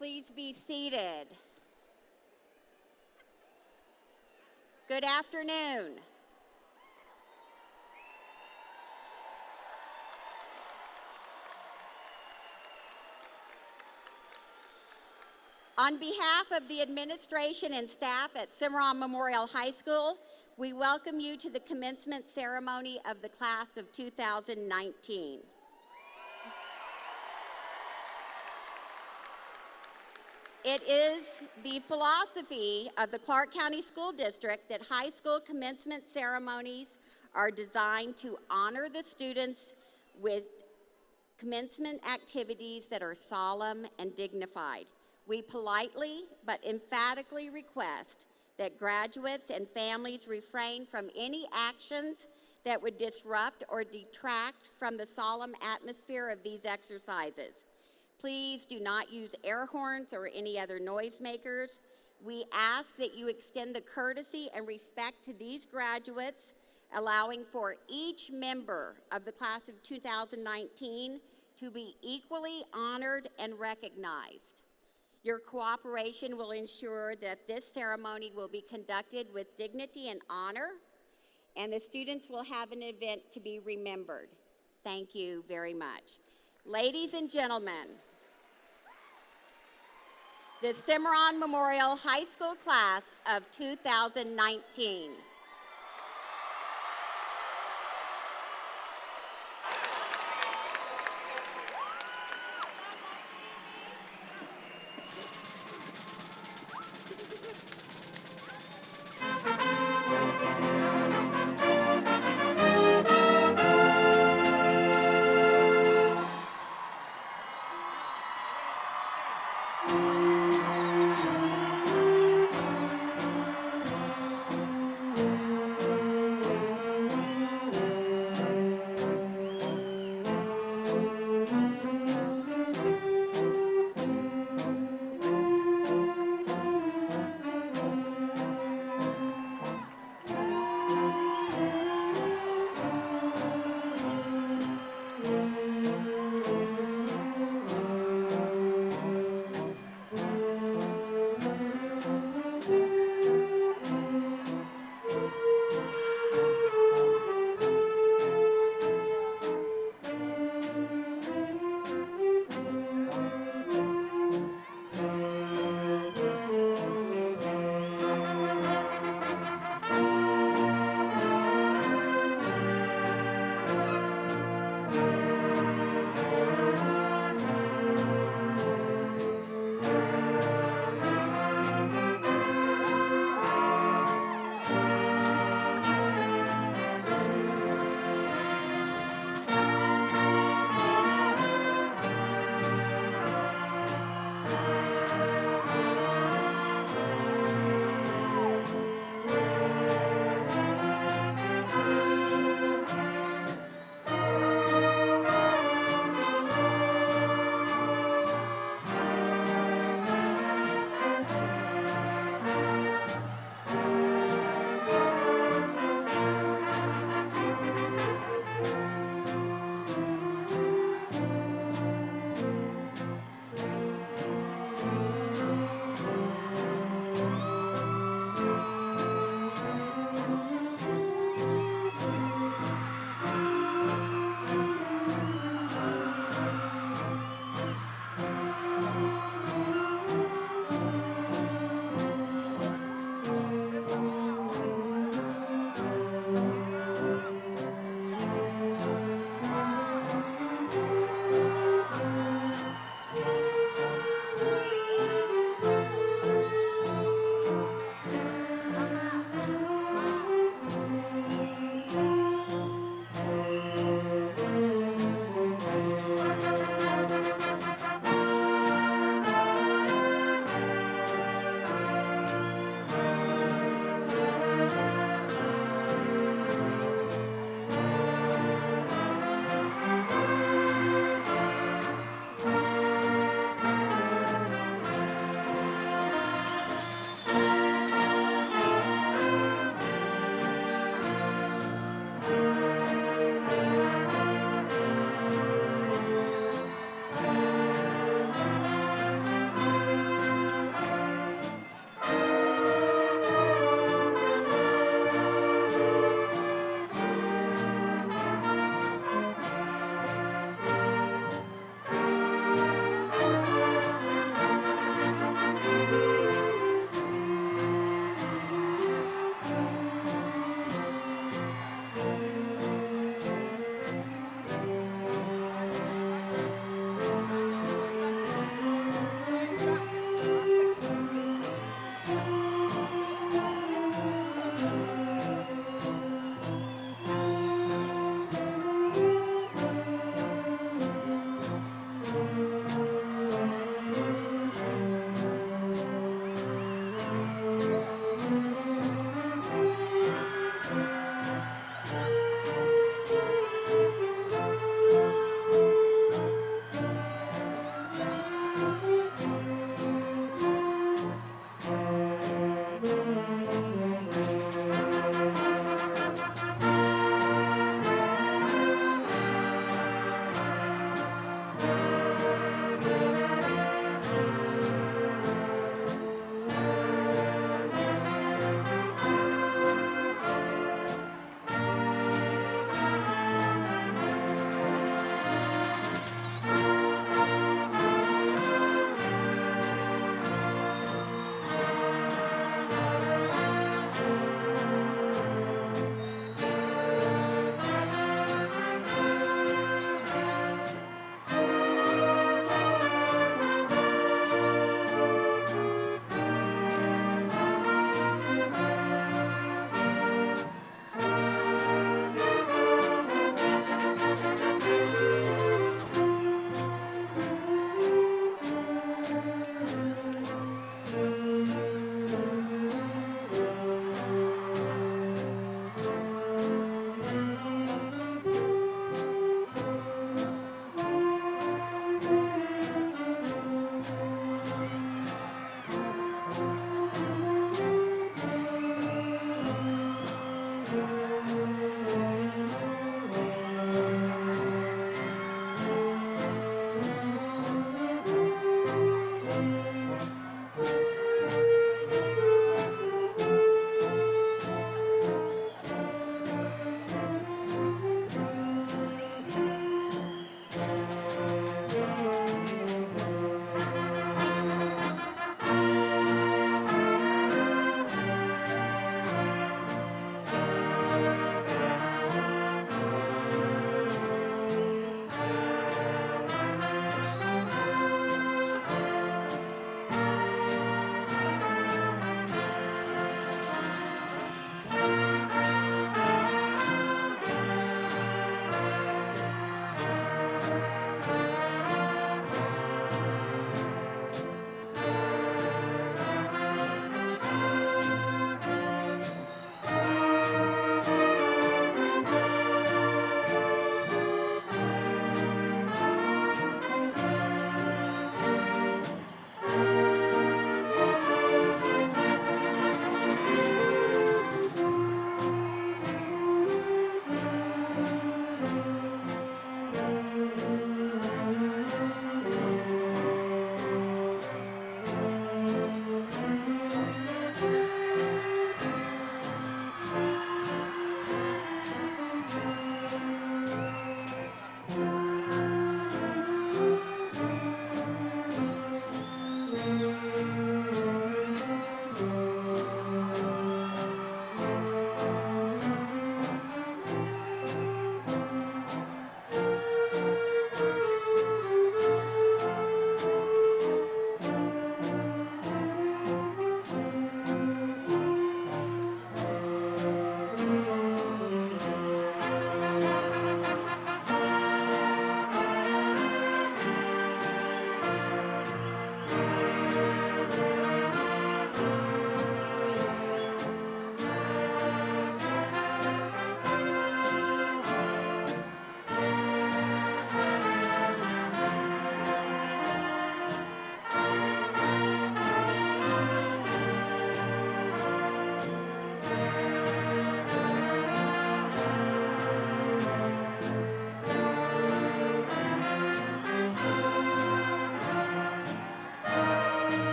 Please be seated. Good afternoon. On behalf of the administration and staff at Cimarron Memorial High School, we welcome you to the commencement ceremony of the class of 2019. It is the philosophy of the Clark County School District that high school commencement ceremonies are designed to honor the students with commencement activities that are solemn and dignified. We politely but emphatically request that graduates and families refrain from any actions that would disrupt or detract from the solemn atmosphere of these exercises. Please do not use air horns or any other noisemakers. We ask that you extend the courtesy and respect to these graduates, allowing for each member of the class of 2019 to be equally honored and recognized. Your cooperation will ensure that this ceremony will be conducted with dignity and honor, and the students will have an event to be remembered. Thank you very much. Ladies and gentlemen, the Cimarron Memorial High School class of 2019.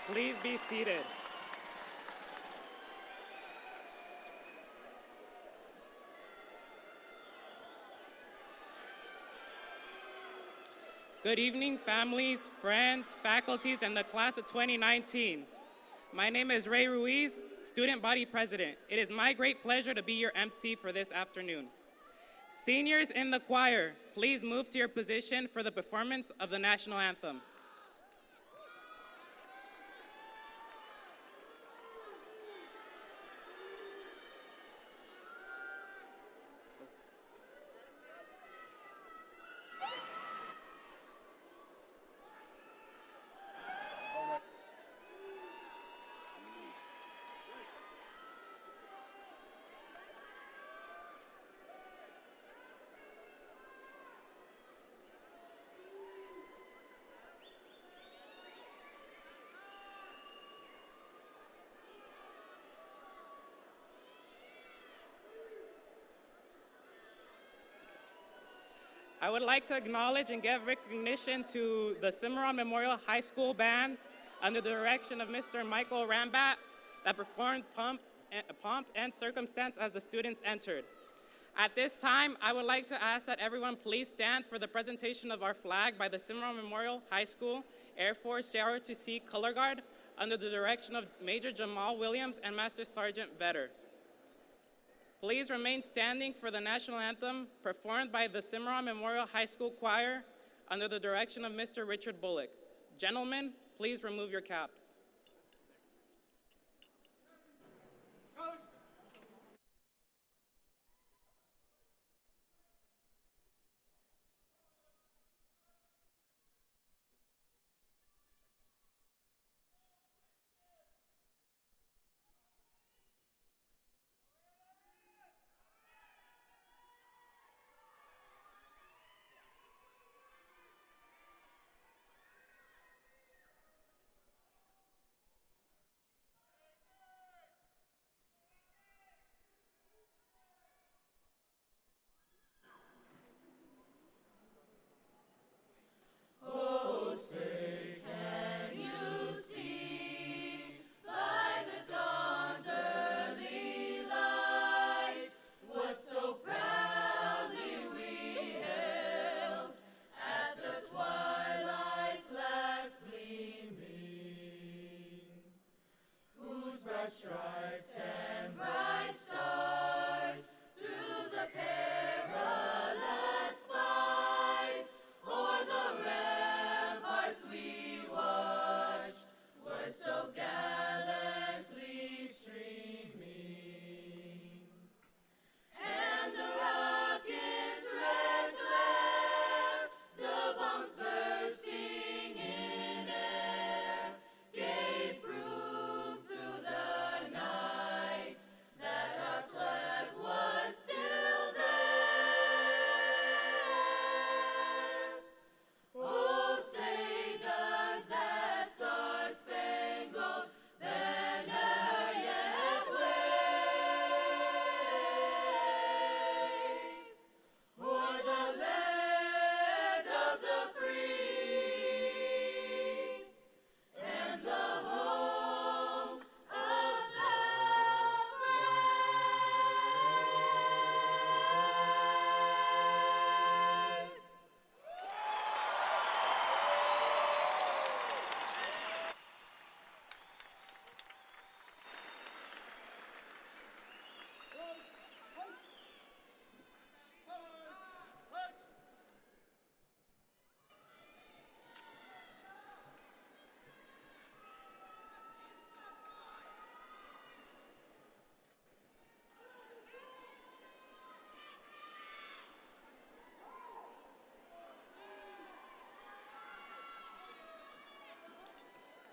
Please be seated. Good evening, families, friends, faculties, and the class of 2019. My name is Ray Ruiz, Student Body President. It is my great pleasure to be your MC for this afternoon. Seniors in the choir, please move to your position for the performance of the national anthem. I would like to acknowledge and give recognition to the Cimarron Memorial High School Band under the direction of Mr. Michael Rambat that performed pomp and circumstance as the students entered. At this time, I would like to ask that everyone please stand for the presentation of our flag by the Cimarron Memorial High School Air Force JROTC Color Guard under the direction of Major Jamal Williams and Master Sergeant Vetter. Please remain standing for the national anthem performed by the Cimarron Memorial High School Choir under the direction of Mr. Richard Bullock. Gentlemen, please remove your caps. Stripes and bright stars through the perilous fight, o'er the ramparts we watched, were so gallantly streaming, and the rocket's red glare, the bombs bursting in air, gave proof through the night that our flag was still there. Oh, say does that star-spangled banner yet wave o'er the land of the free and the home of the brave.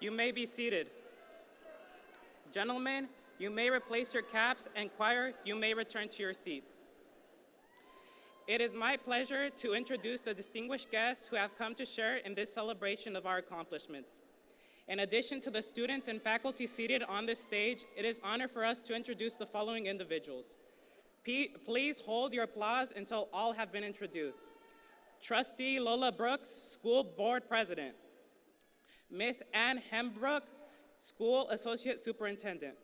You may be seated. Gentlemen, you may replace your caps, and choir, you may return to your seats. It is my pleasure to introduce the distinguished guests who have come to share in this celebration of our accomplishments. In addition to the students and faculty seated on this stage, it is an honor for us to introduce the following individuals. Please hold your applause until all have been introduced. Trustee Lola Brooks, School Board President. Miss Ann Hembrook, School Associate Superintendent.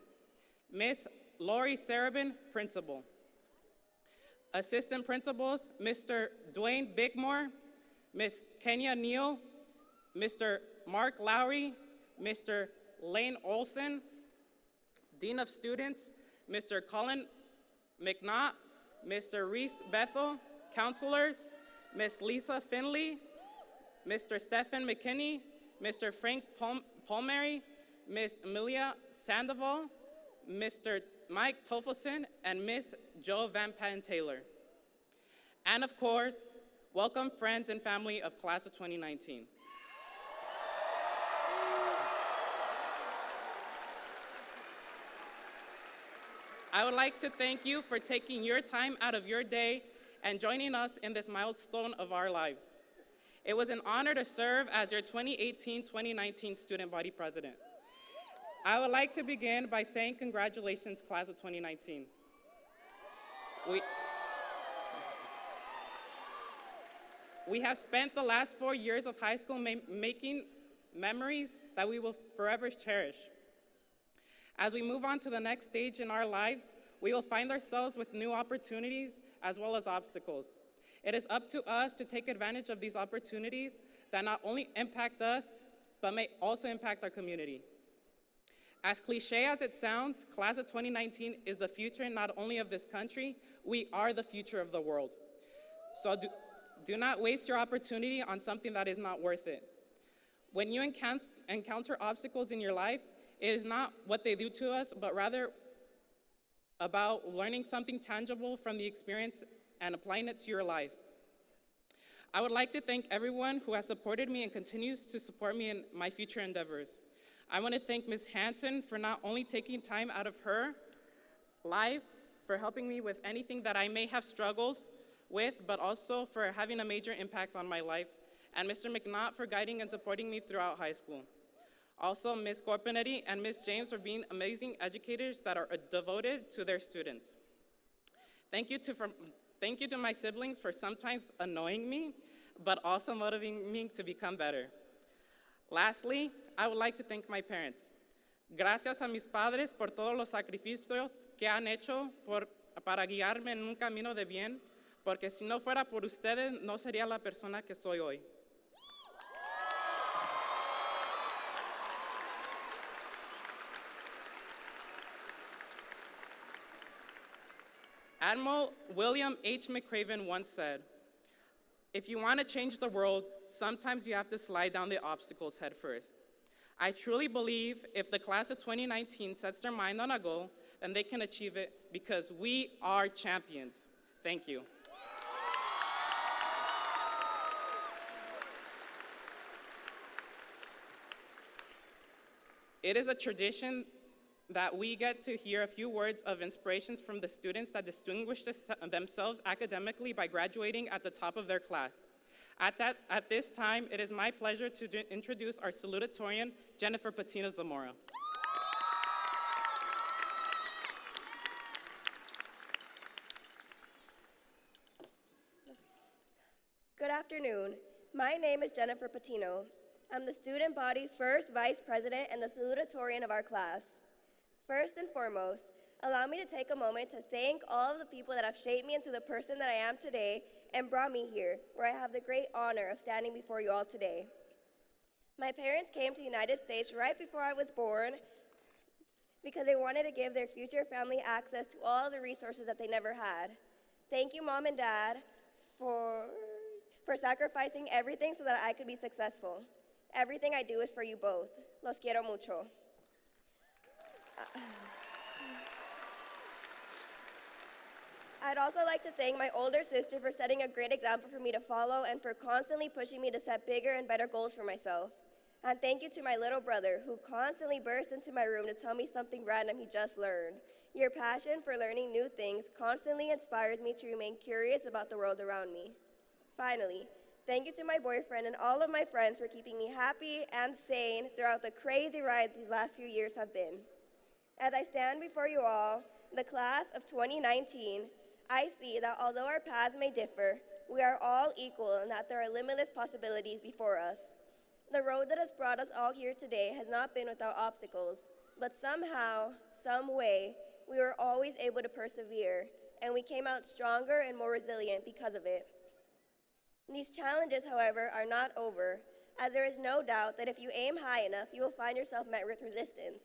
Ms. Lori Sarabin, Principal. Assistant Principals, Mr. Dwayne Bigmore, Ms. Kenya Neal, Mr. Mark Lowry, Mr. Lane Olson. Dean of Students, Mr. Colin McNaught, Mr. Reese Bethel. Counselors, Ms. Lisa Finley, Mr. Stephen McKinney, Mr. Frank Palmieri, Ms. Amelia Sandoval, Mr. Mike Tofelson, and Ms. Jo Van Patten Taylor. And of course, welcome friends and family of Class of 2019. I would like to thank you for taking your time out of your day and joining us in this milestone of our lives. It was an honor to serve as your 2018-2019 Student Body President. I would like to begin by saying congratulations, Class of 2019. We have spent the last 4 years of high school making memories that we will forever cherish. As we move on to the next stage in our lives, we will find ourselves with new opportunities as well as obstacles. It is up to us to take advantage of these opportunities that not only impact us, but may also impact our community. As cliche as it sounds, Class of 2019 is the future not only of this country, we are the future of the world. So do not waste your opportunity on something that is not worth it. When you encounter obstacles in your life, it is not what they do to us, but rather about learning something tangible from the experience and applying it to your life. I would like to thank everyone who has supported me and continues to support me in my future endeavors. I want to thank Ms. Hanson for not only taking time out of her life for helping me with anything that I may have struggled with, but also for having a major impact on my life, and Mr. McNaught for guiding and supporting me throughout high school. Also, Ms. Corpinetti and Ms. James for being amazing educators that are devoted to their students. Thank you to my siblings for sometimes annoying me, but also motivating me to become better. Lastly, I would like to thank my parents. Gracias a mis padres por todos los sacrificios que han hecho para guiarme en un camino de bien, porque si no fuera por ustedes, no sería la persona que soy hoy. Admiral William H. McRaven once said, "If you want to change the world, sometimes you have to slide down the obstacles head first." I truly believe if the Class of 2019 sets their mind on a goal, then they can achieve it because we are champions. Thank you. It is a tradition that we get to hear a few words of inspirations from the students that distinguished themselves academically by graduating at the top of their class. At this time, it is my pleasure to introduce our salutatorian, Jennifer Patina Zamora. Good afternoon. My name is Jennifer Patino. I'm the student body first vice president and the salutatorian of our class. First and foremost, allow me to take a moment to thank all of the people that have shaped me into the person that I am today and brought me here, where I have the great honor of standing before you all today. My parents came to the United States right before I was born because they wanted to give their future family access to all the resources that they never had. Thank you, Mom and Dad, for sacrificing everything so that I could be successful. Everything I do is for you both. Los quiero mucho. I'd also like to thank my older sister for setting a great example for me to follow and for constantly pushing me to set bigger and better goals for myself. And thank you to my little brother who constantly bursts into my room to tell me something random he just learned. Your passion for learning new things constantly inspires me to remain curious about the world around me. Finally, thank you to my boyfriend and all of my friends for keeping me happy and sane throughout the crazy ride these last few years have been. As I stand before you all, the class of 2019, I see that although our paths may differ, we are all equal and that there are limitless possibilities before us. The road that has brought us all here today has not been without obstacles, but somehow, some way, we were always able to persevere, and we came out stronger and more resilient because of it. These challenges, however, are not over, as there is no doubt that if you aim high enough, you will find yourself met with resistance.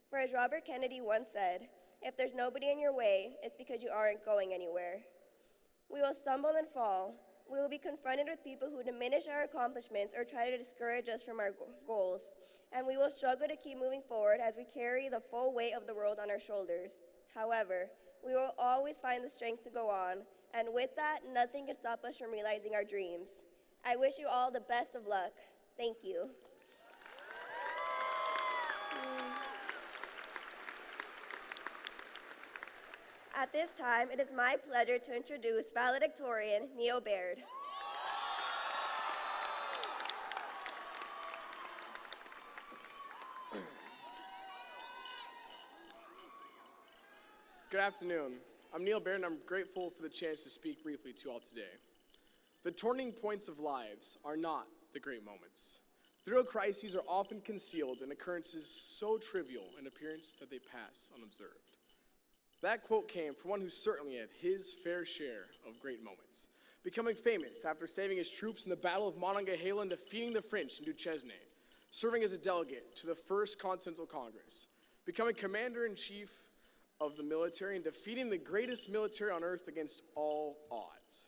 For as Robert Kennedy once said, if there's nobody in your way, it's because you aren't going anywhere. We will stumble and fall. We will be confronted with people who diminish our accomplishments or try to discourage us from our goals, and we will struggle to keep moving forward as we carry the full weight of the world on our shoulders. However, we will always find the strength to go on, and with that, nothing can stop us from realizing our dreams. I wish you all the best of luck. Thank you. At this time, it is my pleasure to introduce Valedictorian Neil Baird. Good afternoon. I'm Neil Baird, and I'm grateful for the chance to speak briefly to you all today. The turning points of lives are not the great moments. The real crises are often concealed in occurrences so trivial in appearance that they pass unobserved. That quote came from one who certainly had his fair share of great moments, becoming famous after saving his troops in the Battle of Monongahela and defeating the French in Duchesne, serving as a delegate to the First Continental Congress, becoming commander-in-chief of the military and defeating the greatest military on earth against all odds.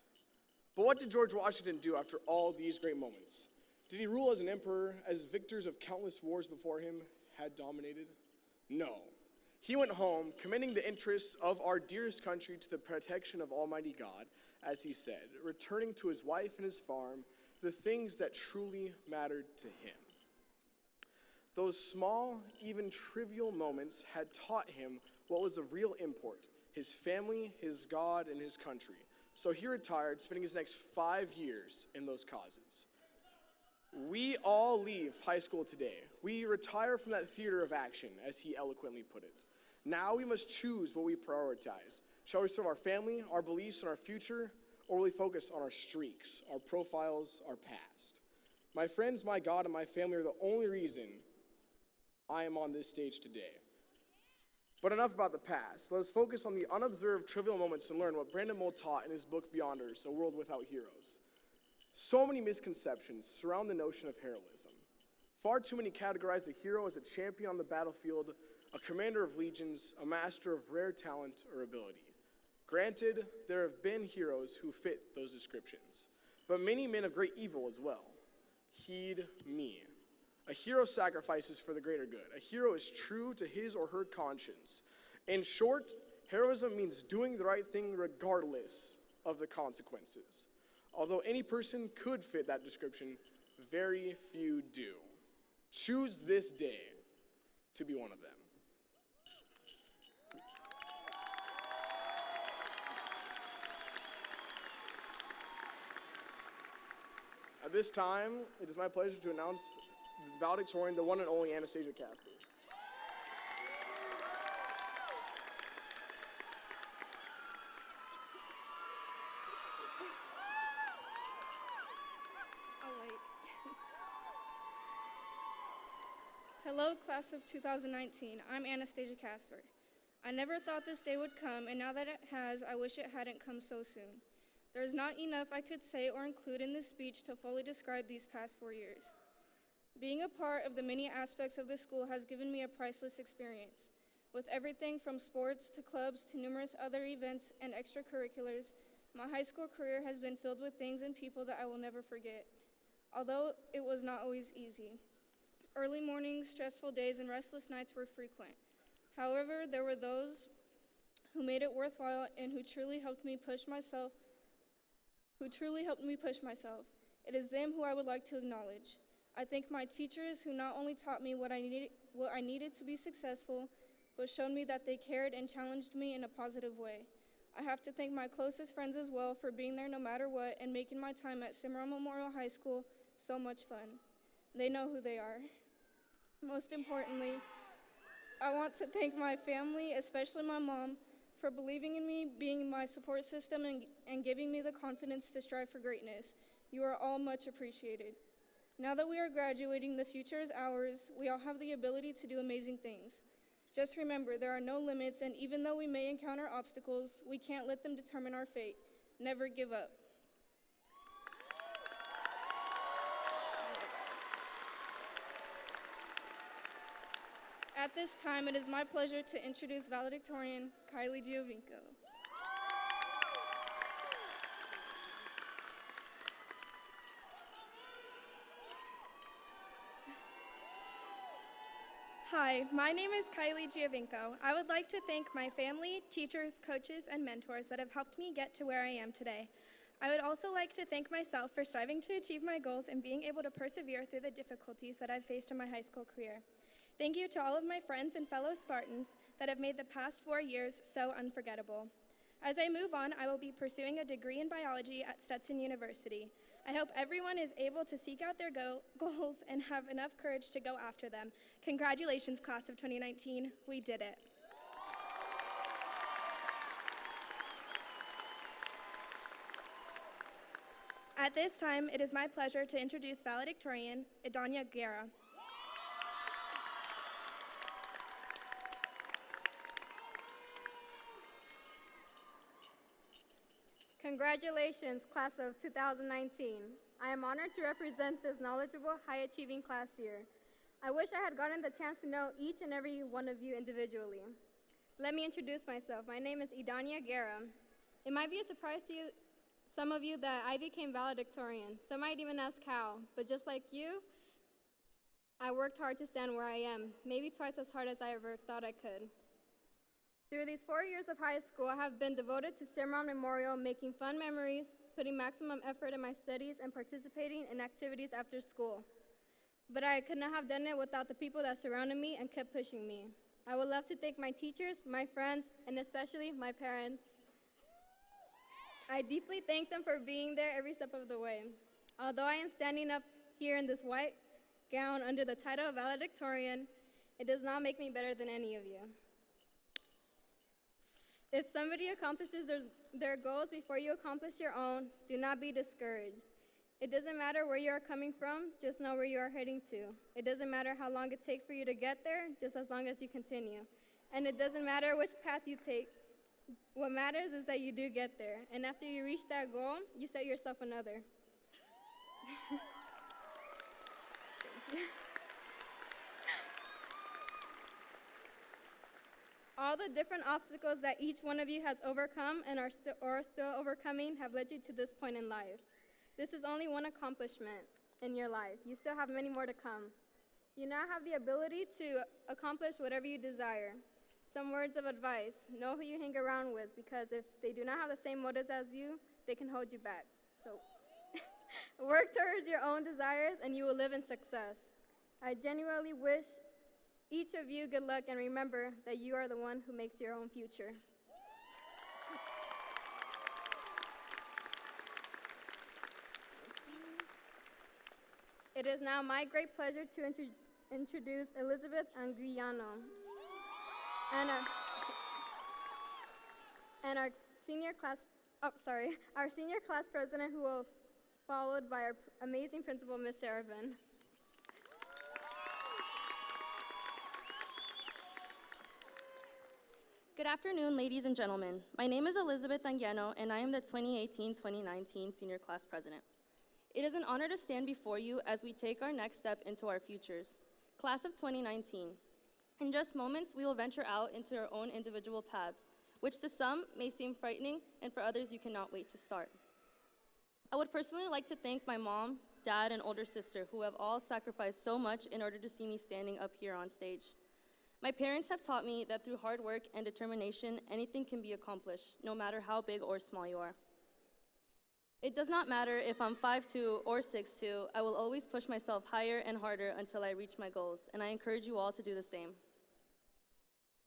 But what did George Washington do after all these great moments? Did he rule as an emperor as victors of countless wars before him had dominated? No. He went home, commending the interests of our dearest country to the protection of Almighty God, as he said, returning to his wife and his farm, the things that truly mattered to him. Those small, even trivial moments had taught him what was of real import: his family, his God, and his country. So he retired, spending his next 5 years in those causes. We all leave high school today. We retire from that theater of action, as he eloquently put it. Now we must choose what we prioritize. Shall we serve our family, our beliefs, and our future, or will we focus on our streaks, our profiles, our past? My friends, my God, and my family are the only reason I am on this stage today. But enough about the past. Let us focus on the unobserved trivial moments and learn what Brandon Moll taught in his book Beyonders, A World Without Heroes. So many misconceptions surround the notion of heroism. Far too many categorize a hero as a champion on the battlefield, a commander of legions, a master of rare talent or ability. Granted, there have been heroes who fit those descriptions, but many men of great evil as well. Heed me. A hero sacrifices for the greater good. A hero is true to his or her conscience. In short, heroism means doing the right thing regardless of the consequences. Although any person could fit that description, very few do. Choose this day to be one of them. At this time, it is my pleasure to announce the valedictorian, the one and only Anastasia Casper. Hello, class of 2019. I'm Anastasia Casper. I never thought this day would come, and now that it has, I wish it hadn't come so soon. There is not enough I could say or include in this speech to fully describe these past 4 years. Being a part of the many aspects of this school has given me a priceless experience. With everything from sports to clubs to numerous other events and extracurriculars, my high school career has been filled with things and people that I will never forget, although it was not always easy. Early mornings, stressful days, and restless nights were frequent. However, there were those who made it worthwhile and who truly helped me push myself. It is them who I would like to acknowledge. I thank my teachers who not only taught me what I needed to be successful, but showed me that they cared and challenged me in a positive way. I have to thank my closest friends as well for being there no matter what and making my time at Cimarron Memorial High School so much fun. They know who they are. Most importantly, I want to thank my family, especially my mom, for believing in me, being my support system, and giving me the confidence to strive for greatness. You are all much appreciated. Now that we are graduating, the future is ours. We all have the ability to do amazing things. Just remember, there are no limits, and even though we may encounter obstacles, we can't let them determine our fate. Never give up. At this time, it is my pleasure to introduce Valedictorian Kylie Giovinco. Hi, my name is Kylie Giovinco. I would like to thank my family, teachers, coaches, and mentors that have helped me get to where I am today. I would also like to thank myself for striving to achieve my goals and being able to persevere through the difficulties that I've faced in my high school career. Thank you to all of my friends and fellow Spartans that have made the past 4 years so unforgettable. As I move on, I will be pursuing a degree in biology at Stetson University. I hope everyone is able to seek out their goals and have enough courage to go after them. Congratulations, class of 2019. We did it. At this time, it is my pleasure to introduce Valedictorian Idania Guerra. Congratulations, class of 2019. I am honored to represent this knowledgeable, high-achieving class here. I wish I had gotten the chance to know each and every one of you individually. Let me introduce myself. My name is Idania Guerra. It might be a surprise to some of you that I became valedictorian. Some might even ask how, but just like you, I worked hard to stand where I am, maybe twice as hard as I ever thought I could. Through these 4 years of high school, I have been devoted to Cimarron Memorial, making fun memories, putting maximum effort in my studies, and participating in activities after school. But I could not have done it without the people that surrounded me and kept pushing me. I would love to thank my teachers, my friends, and especially my parents. I deeply thank them for being there every step of the way. Although I am standing up here in this white gown under the title of valedictorian, it does not make me better than any of you. If somebody accomplishes their goals before you accomplish your own, do not be discouraged. It doesn't matter where you are coming from, just know where you are heading to. It doesn't matter how long it takes for you to get there, just as long as you continue. And it doesn't matter which path you take. What matters is that you do get there. And after you reach that goal, you set yourself another. All the different obstacles that each one of you has overcome and are still overcoming have led you to this point in life. This is only one accomplishment in your life. You still have many more to come. You now have the ability to accomplish whatever you desire. Some words of advice: know who you hang around with, because if they do not have the same motives as you, they can hold you back. So work towards your own desires and you will live in success. I genuinely wish each of you good luck, and remember that you are the one who makes your own future. It is now my great pleasure to introduce Elizabeth Anguiano and our senior class president, who will be followed by our amazing principal, Ms. Sarabin. Good afternoon, ladies and gentlemen. My name is Elizabeth Anguiano, and I am the 2018-2019 Senior Class President. It is an honor to stand before you as we take our next step into our futures. Class of 2019. In just moments, we will venture out into our own individual paths, which to some may seem frightening, and for others you cannot wait to start. I would personally like to thank my mom, dad, and older sister, who have all sacrificed so much in order to see me standing up here on stage. My parents have taught me that through hard work and determination, anything can be accomplished, no matter how big or small you are. It does not matter if I'm 5'2" or 6'2", I will always push myself higher and harder until I reach my goals, and I encourage you all to do the same.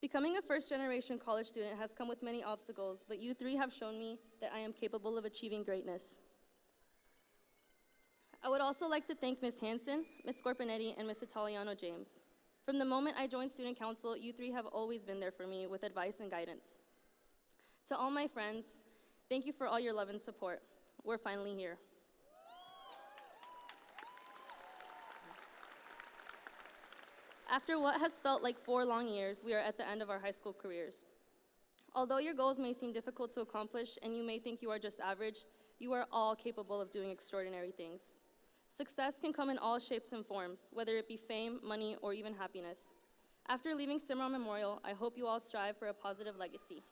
Becoming a first-generation college student has come with many obstacles, but you three have shown me that I am capable of achieving greatness. I would also like to thank Ms. Hansen, Ms. Scorpinetti, and Ms. Italiano James. From the moment I joined Student Council, you three have always been there for me with advice and guidance. To all my friends, thank you for all your love and support. We're finally here. After what has felt like 4 long years, we are at the end of our high school careers. Although your goals may seem difficult to accomplish and you may think you are just average, you are all capable of doing extraordinary things. Success can come in all shapes and forms, whether it be fame, money, or even happiness. After leaving Cimarron Memorial, I hope you all strive for a positive legacy.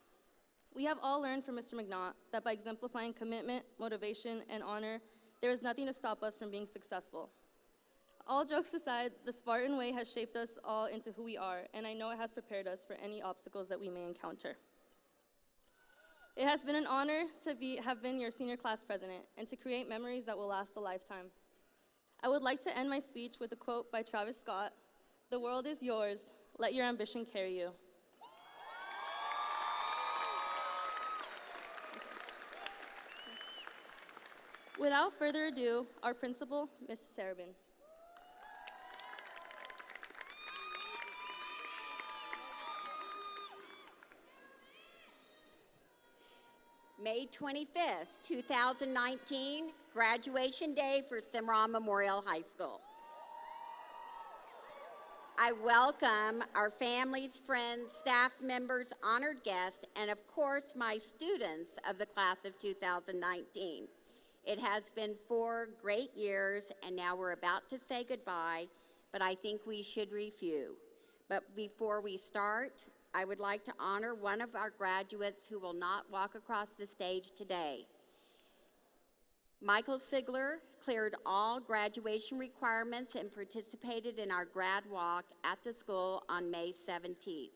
We have all learned from Mr. McNaught that by exemplifying commitment, motivation, and honor, there is nothing to stop us from being successful. All jokes aside, the Spartan way has shaped us all into who we are, and I know it has prepared us for any obstacles that we may encounter. It has been an honor to have been your senior class president and to create memories that will last a lifetime. I would like to end my speech with a quote by Travis Scott: "The world is yours, let your ambition carry you." Without further ado, our principal, Ms. Sarabin. May 25th, 2019, graduation day for Cimarron Memorial High School. I welcome our families, friends, staff members, honored guests, and of course my students of the class of 2019. It has been 4 great years, and now we're about to say goodbye, but I think we should review. But before we start, I would like to honor one of our graduates who will not walk across the stage today. Michael Sigler cleared all graduation requirements and participated in our grad walk at the school on May 17th.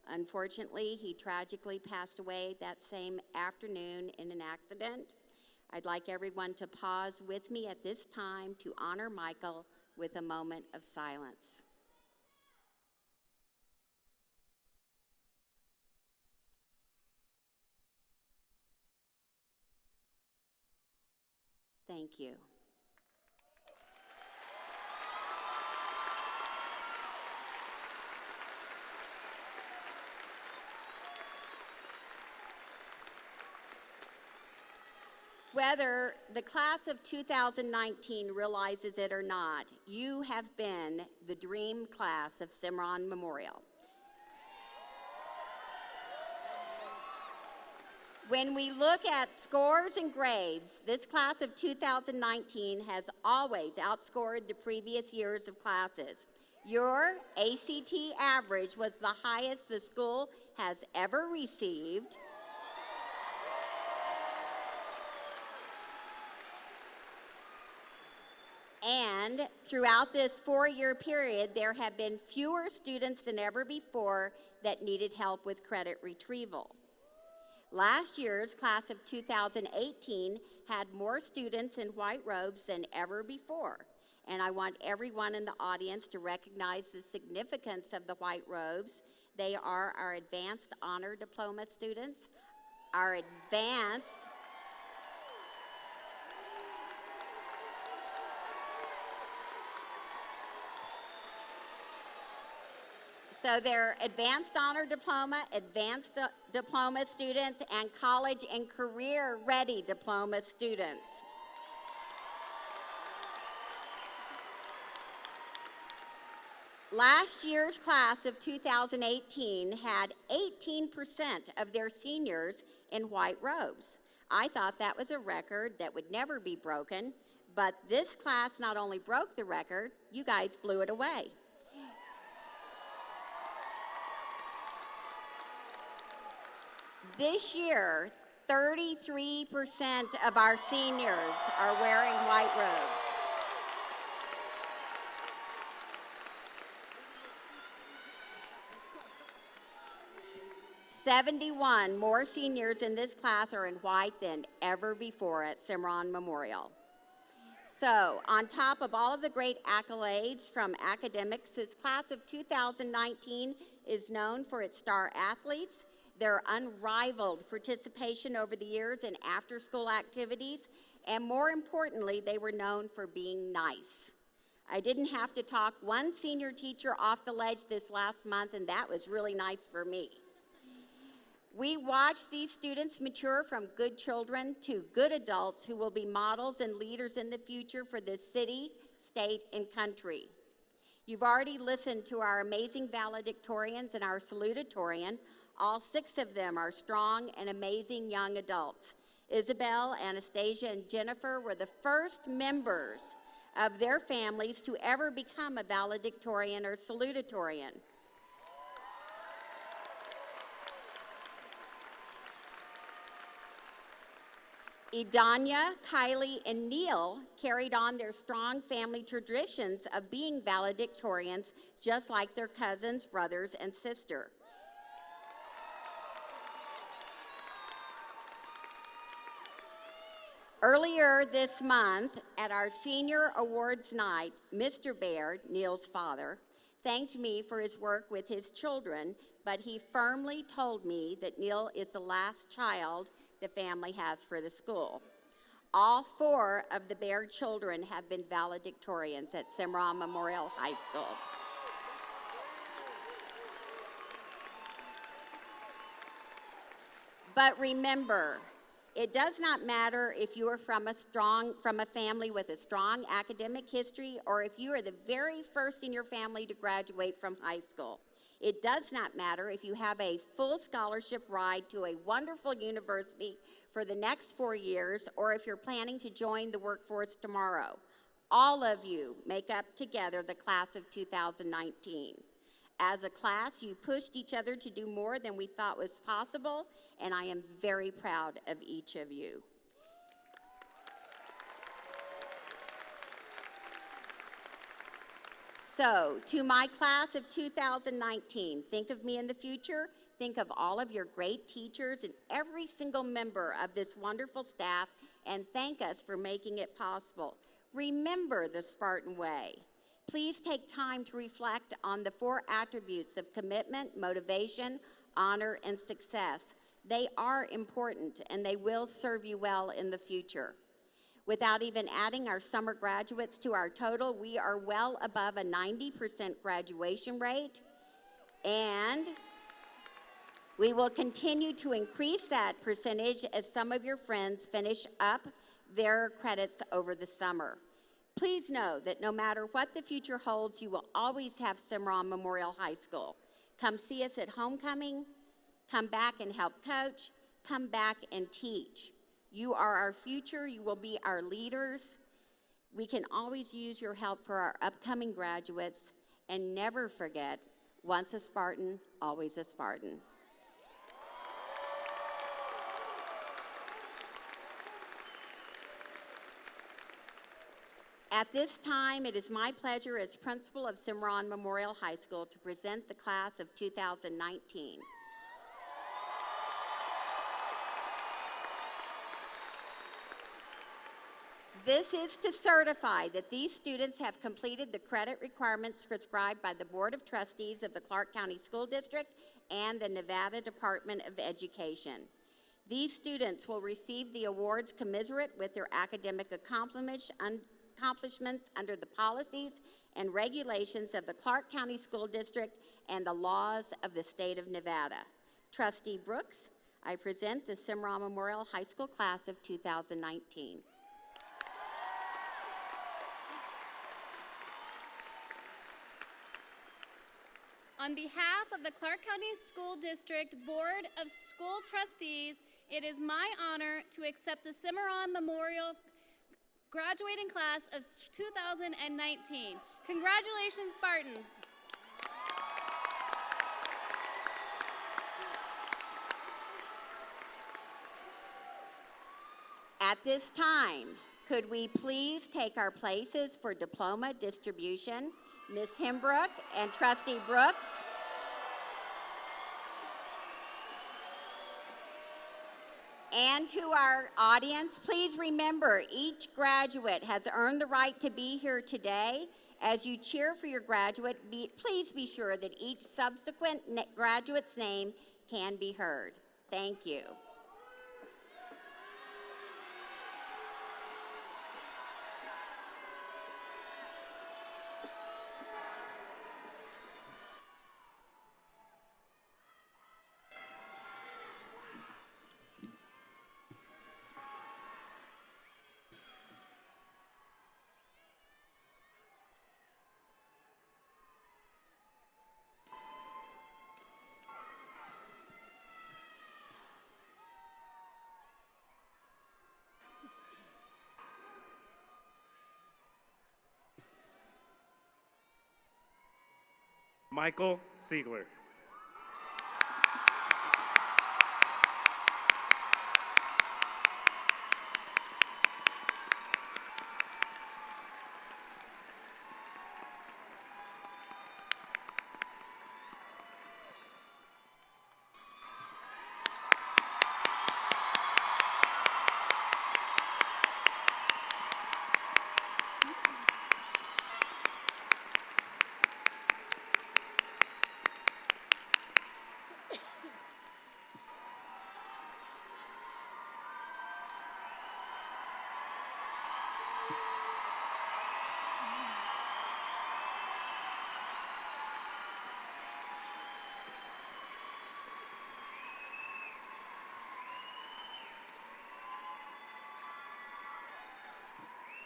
Unfortunately, he tragically passed away that same afternoon in an accident. I'd like everyone to pause with me at this time to honor Michael with a moment of silence. Thank you. Whether the class of 2019 realizes it or not, you have been the dream class of Cimarron Memorial. When we look at scores and grades, this class of 2019 has always outscored the previous years of classes. Your ACT average was the highest the school has ever received. And throughout this 4-year period, there have been fewer students than ever before that needed help with credit retrieval. Last year's class of 2018 had more students in white robes than ever before. And I want everyone in the audience to recognize the significance of the white robes. They are our advanced honor diploma students, our advanced So they're advanced honor diploma, advanced diploma students, and college and career ready diploma students. Last year's class of 2018 had 18% of their seniors in white robes. I thought that was a record that would never be broken, but this class not only broke the record, you guys blew it away. This year, 33% of our seniors are wearing white robes. "71 more seniors in this class are in white than ever before at Cimarron Memorial." So, on top of all of the great accolades from academics, this class of 2019 is known for its star athletes, their unrivaled participation over the years in after-school activities, and more importantly, they were known for being nice. I didn't have to talk one senior teacher off the ledge this last month, and that was really nice for me. We watched these students mature from good children to good adults who will be models and leaders in the future for this city, state, and country. You've already listened to our amazing valedictorians and our salutatorian. All 6 of them are strong and amazing young adults. Isabel, Anastasia, and Jennifer were the first members of their families to ever become a valedictorian or salutatorian. Idanya, Kylie, and Neil carried on their strong family traditions of being valedictorians, just like their cousins, brothers, and sister. Earlier this month, at our senior awards night, Mr. Baird, Neil's father, thanked me for his work with his children, but he firmly told me that Neil is the last child the family has for the school. All 4 of the Baird children have been valedictorians at Cimarron Memorial High School. But remember, it does not matter if you are from a family with a strong academic history or if you are the very first in your family to graduate from high school. It does not matter if you have a full scholarship ride to a wonderful university for the next 4 years or if you're planning to join the workforce tomorrow. All of you make up together the class of 2019. As a class, you pushed each other to do more than we thought was possible, and I am very proud of each of you. So, to my class of 2019, think of me in the future. Think of all of your great teachers and every single member of this wonderful staff, and thank us for making it possible. Remember the Spartan way. Please take time to reflect on the 4 attributes of commitment, motivation, honor, and success. They are important, and they will serve you well in the future. Without even adding our summer graduates to our total, we are well above a 90% graduation rate, and we will continue to increase that percentage as some of your friends finish up their credits over the summer. Please know that no matter what the future holds, you will always have Cimarron Memorial High School. Come see us at homecoming, come back and help coach, come back and teach. You are our future, you will be our leaders. We can always use your help for our upcoming graduates, and never forget, once a Spartan, always a Spartan. At this time, it is my pleasure as principal of Cimarron Memorial High School to present the class of 2019. This is to certify that these students have completed the credit requirements prescribed by the Board of Trustees of the Clark County School District and the Nevada Department of Education. These students will receive the awards commensurate with their academic accomplishments under the policies and regulations of the Clark County School District and the laws of the state of Nevada. Trustee Brooks, I present the Cimarron Memorial High School class of 2019. On behalf of the Clark County School District Board of School Trustees, it is my honor to accept the Cimarron Memorial graduating class of 2019. Congratulations, Spartans. At this time, could we please take our places for diploma distribution? Ms. Hembrook and Trustee Brooks. And to our audience, please remember each graduate has earned the right to be here today. As you cheer for your graduate, please be sure that each subsequent graduate's name can be heard. Thank you. Michael Siegler.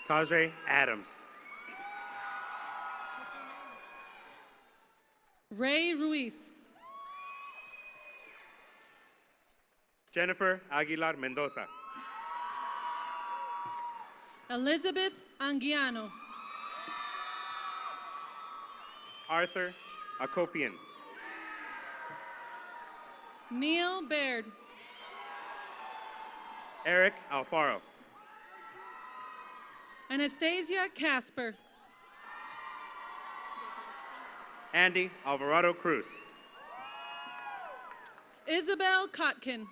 Tajay Adams. Ray Ruiz. Jennifer Aguilar Mendoza. Elizabeth Anguiano. Arthur Akopian. Neil Baird. Eric Alfaro. Anastasia Casper. Andy Alvarado Cruz. Isabel Kotkin.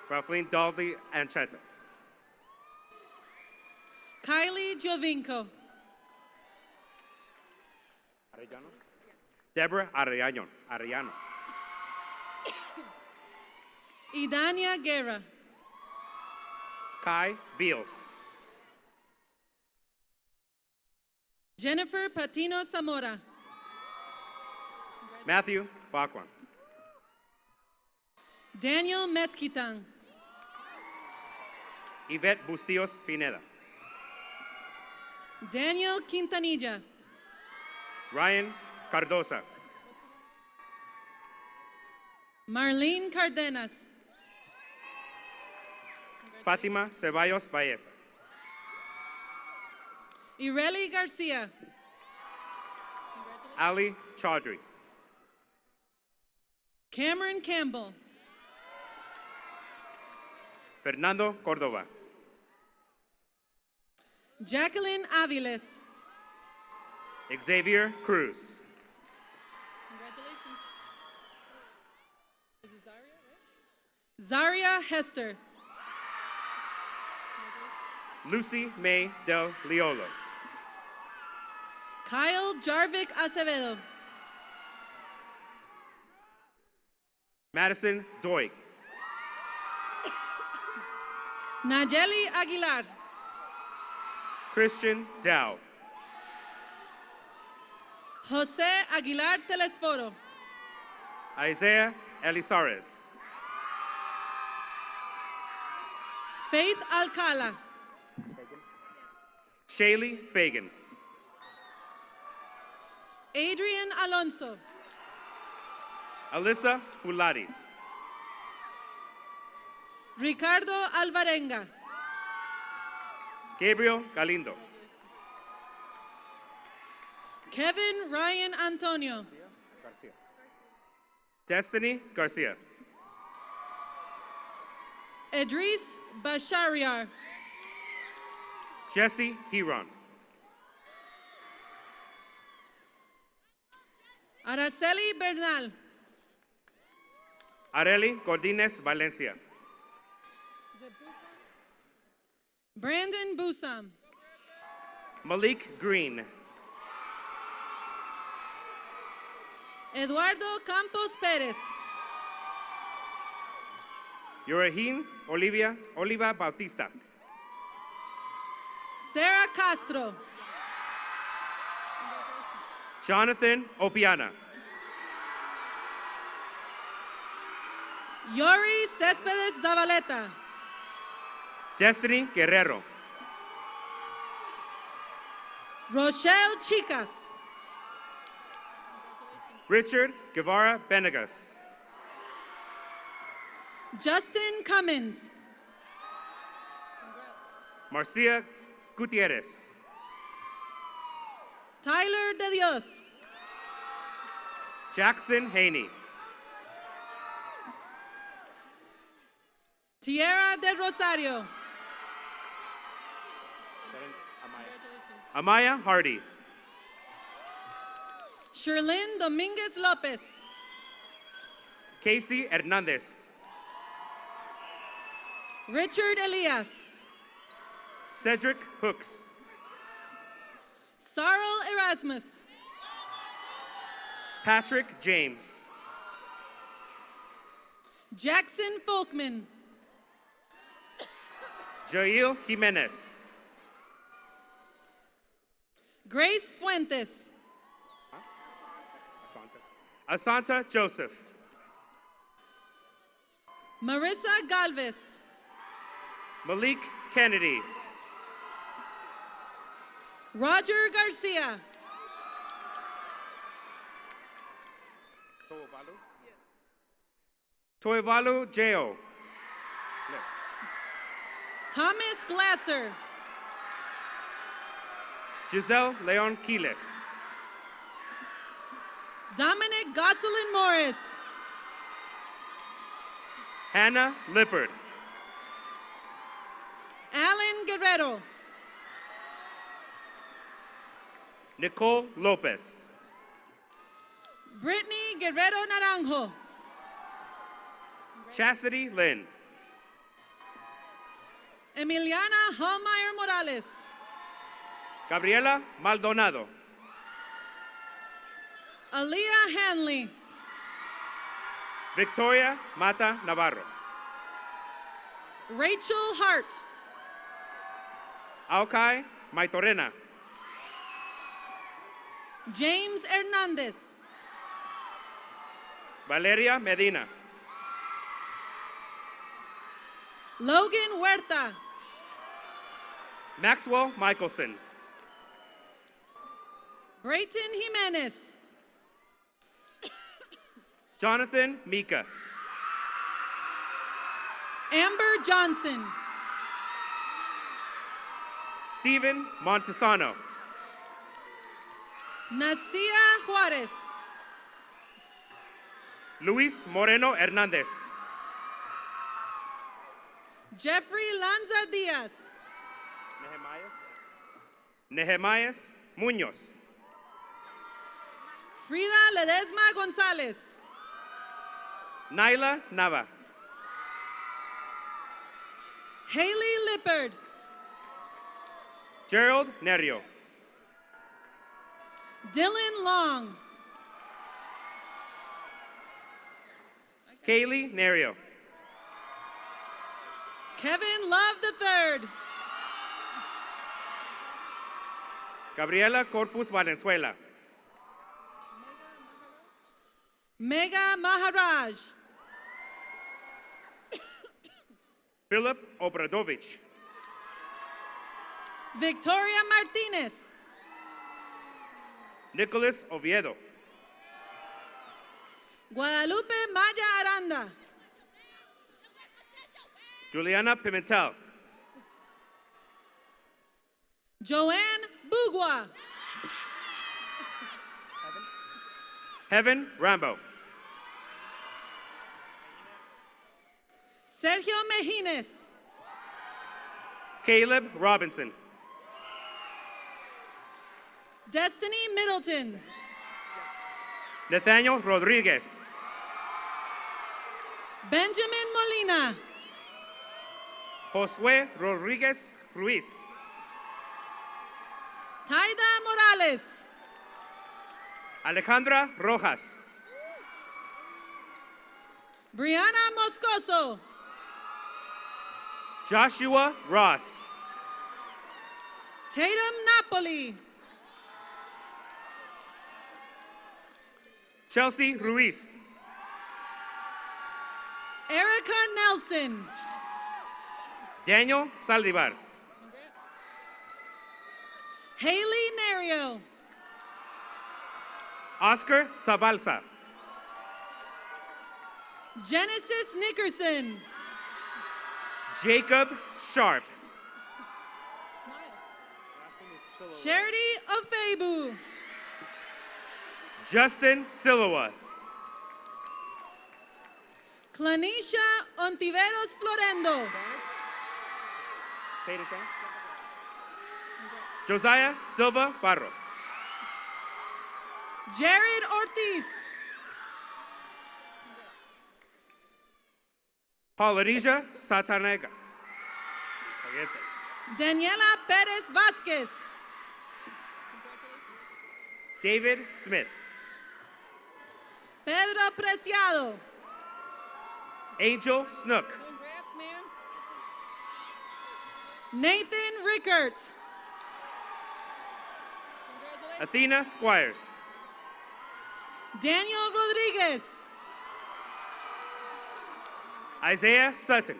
Ralphlene Daldy Ancheta. Kylie Giovinco. Deborah Arellano. Idania Guerra. Kai Beals. Jennifer Patino Zamora. Matthew Bakwan. Daniel Mesquitan. Yvette Bustillos Pineda. Daniel Quintanilla. Ryan Cardosa. Marlene Cardenas. Fatima Ceballos Baeza. Ireli Garcia. Ali Chaudhry. Cameron Campbell. Fernando Cordova. Jacqueline Aviles. Xavier Cruz. Congratulations. Is it Zaria, right? Zaria Hester. Lucy May Del Leolo. Kyle Jarvik Acevedo. Madison Doig. Nayeli Aguilar. Christian Dow. Jose Aguilar Telesforo. Isaiah Elizares. Faith Alcala. Shaylee Fagan. Adrian Alonso. Alyssa Fuladi. Ricardo Alvarenga. Gabriel Galindo. Kevin Ryan Antonio. Destiny Garcia. Idris Bashariar. Jesse Heron. Araceli Bernal. Areli Cordines Valencia. Brandon Busam. Malik Green. Eduardo Campos Perez. Yorahin Oliva Bautista. Sarah Castro. Jonathan Opiana. Yori Céspedes Zavaleta. Destiny Guerrero. Rochelle Chicas. Richard Guevara Benegas. Justin Cummins. Marcia Gutierrez. Tyler de Dios. Jackson Haney. Tierra del Rosario. Amaya Hardy. Sherlyn Dominguez Lopez. Casey Hernandez. Richard Elias. Cedric Hooks. Sarl Erasmus. Patrick James. Jackson Folkman. Joel Jimenez. Grace Fuentes. Asanta Joseph. Marissa Galvez. Malik Kennedy. Roger Garcia. Toivalu Jeo. Thomas Glasser. Giselle Leon Quiles. Dominic Gosselin Morris. Hannah Lippard. Alan Guerrero. Nicole Lopez. Brittany Guerrero Naranjo. Chastity Lynn. Emiliana Hallmeyer Morales. Gabriela Maldonado. Aaliyah Hanley. Victoria Mata Navarro. Rachel Hart. Aukai Maitorena. James Hernandez. Valeria Medina. Logan Huerta. Maxwell Michelson. Brayton Jimenez. Jonathan Mika. Amber Johnson. Stephen Montesano. Nacia Juarez. Luis Moreno Hernandez. Jeffrey Lanza Diaz. Nehemias Munoz. Frida Ledesma Gonzalez. Naila Nava. Haley Lippard. Gerald Nerio. Dylan Long. Kaylee Nerio. Kevin Love III. Gabriela Corpus Valenzuela. Mega Maharaj. Philip Obradovich. Victoria Martinez. Nicholas Oviedo. Guadalupe Maya Aranda. Juliana Pimentel. Joanne Bugua. Heaven Rambo. Sergio Mejines. Caleb Robinson. Destiny Middleton. Nathaniel Rodriguez. Benjamin Molina. Josue Rodriguez Ruiz. Taida Morales. Alejandra Rojas. Brianna Moscoso. Joshua Ross. Tatum Napoli. Chelsea Ruiz. Erica Nelson. Daniel Saldivar. Haley Nerio. Oscar Zabalza. Genesis Nickerson. Jacob Sharp. Charity Ofebu. Justin Silua. Clanisha Ontiveros Florendo. Say it again. Josiah Silva Barros. Jared Ortiz. Paularija Satanega. Daniela Perez Vasquez. David Smith. Pedro Preciado. Angel Snook. Congrats, man. Nathan Rickert. Athena Squires. Daniel Rodriguez. Isaiah Sutton.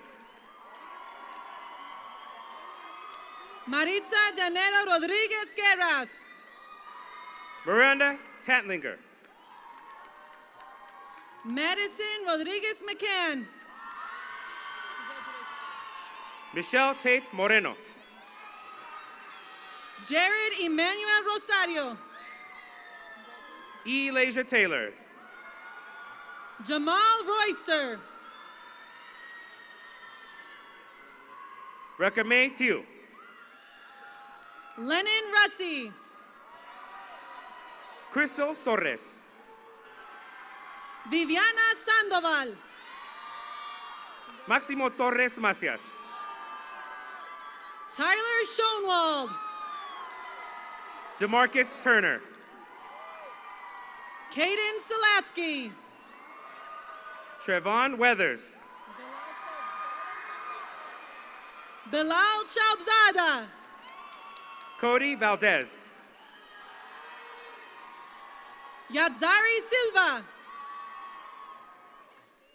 Maritza Janero Rodriguez Guerras. Miranda Tatlinger. Madison Rodriguez McCann. Michelle Tate Moreno. Jared Emmanuel Rosario. Elijah Taylor. Jamal Royster. Rakame Tiu. Lennon Russi. Crystal Torres. Viviana Sandoval. Máximo Torres Macias. Tyler Schoenwald. DeMarcus Turner. Caden Selasky. Trevon Weathers. Bilal Shaubzada. Cody Valdez. Yatzari Silva.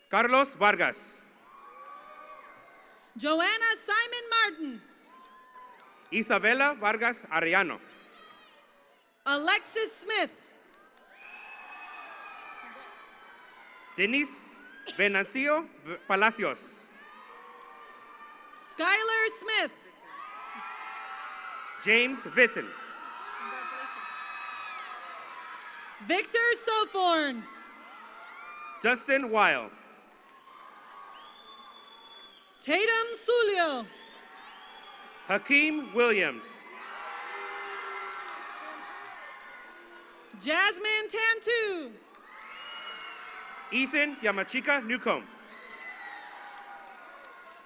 Carlos Vargas. Joanna Simon Martin. Isabela Vargas Arellano. Alexis Smith. Denise Venancio Palacios. Skylar Smith. James Vitton. Victor Soforn. Dustin Weil. Tatum Sulio. Hakeem Williams. Jasmine Tantu. Ethan Yamachika Newcomb.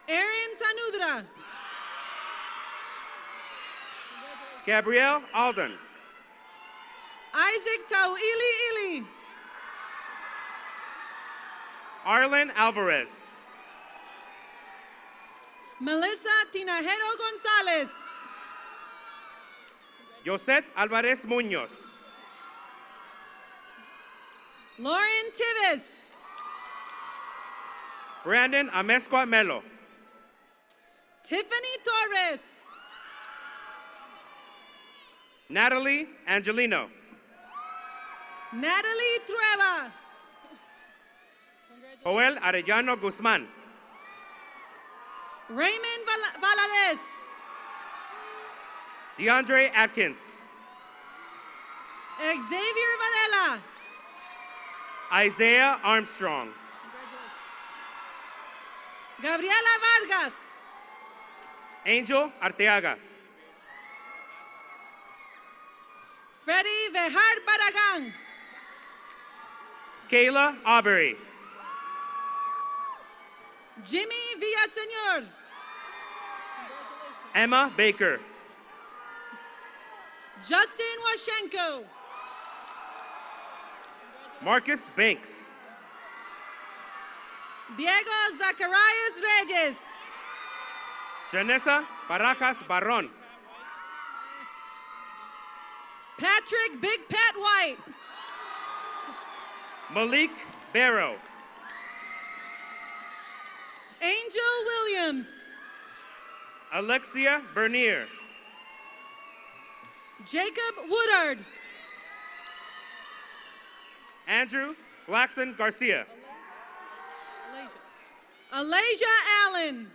Aaron Tanudra. Gabrielle Alden. Isaac Tauili Ili. Arlen Alvarez. Melissa Tinajero Gonzalez. Yoset Alvarez Munoz. Lauren Tivis. Brandon Amezcua Melo. Tiffany Torres. Natalie Angelino. Natalie Trueba. Joel Arellano Guzman. Raymond Valadez. DeAndre Atkins. Xavier Varela. Isaiah Armstrong. Gabriela Vargas. Angel Arteaga. Freddie Vejar Baragán. Kayla Aubrey. Jimmy Villaseñor. Emma Baker. Justin Washenko. Marcus Banks. Diego Zacharias Reyes. Janessa Barajas Barron. Patrick Big Pat White. Malik Barrow. Angel Williams. Alexia Bernier. Jacob Woodard. Andrew Blackson Garcia. Alasia Allen.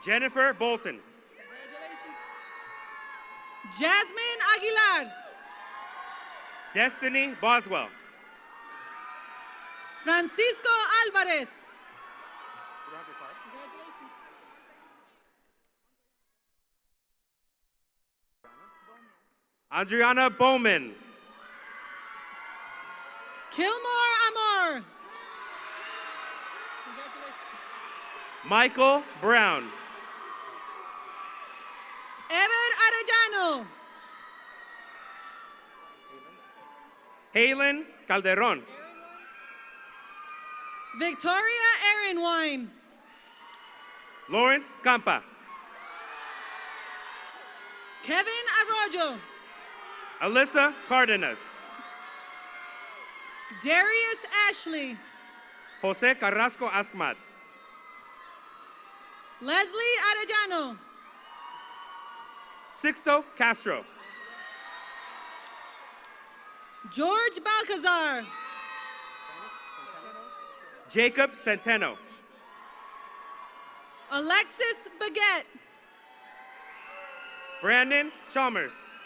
Jennifer Bolton. Jasmine Aguilar. Destiny Boswell. Francisco Alvarez. Adriana Bowman. Kilmore Amor. Michael Brown. Ever Arellano. Halen Calderon. Victoria Ehrenwine. Lawrence Campa. Kevin Arroyo. Alyssa Cardenas. Darius Ashley. Jose Carrasco Ascmat. Leslie Arellano. Sixto Castro. George Balcazar. Jacob Centeno. Alexis Baguette. Brandon Chalmers.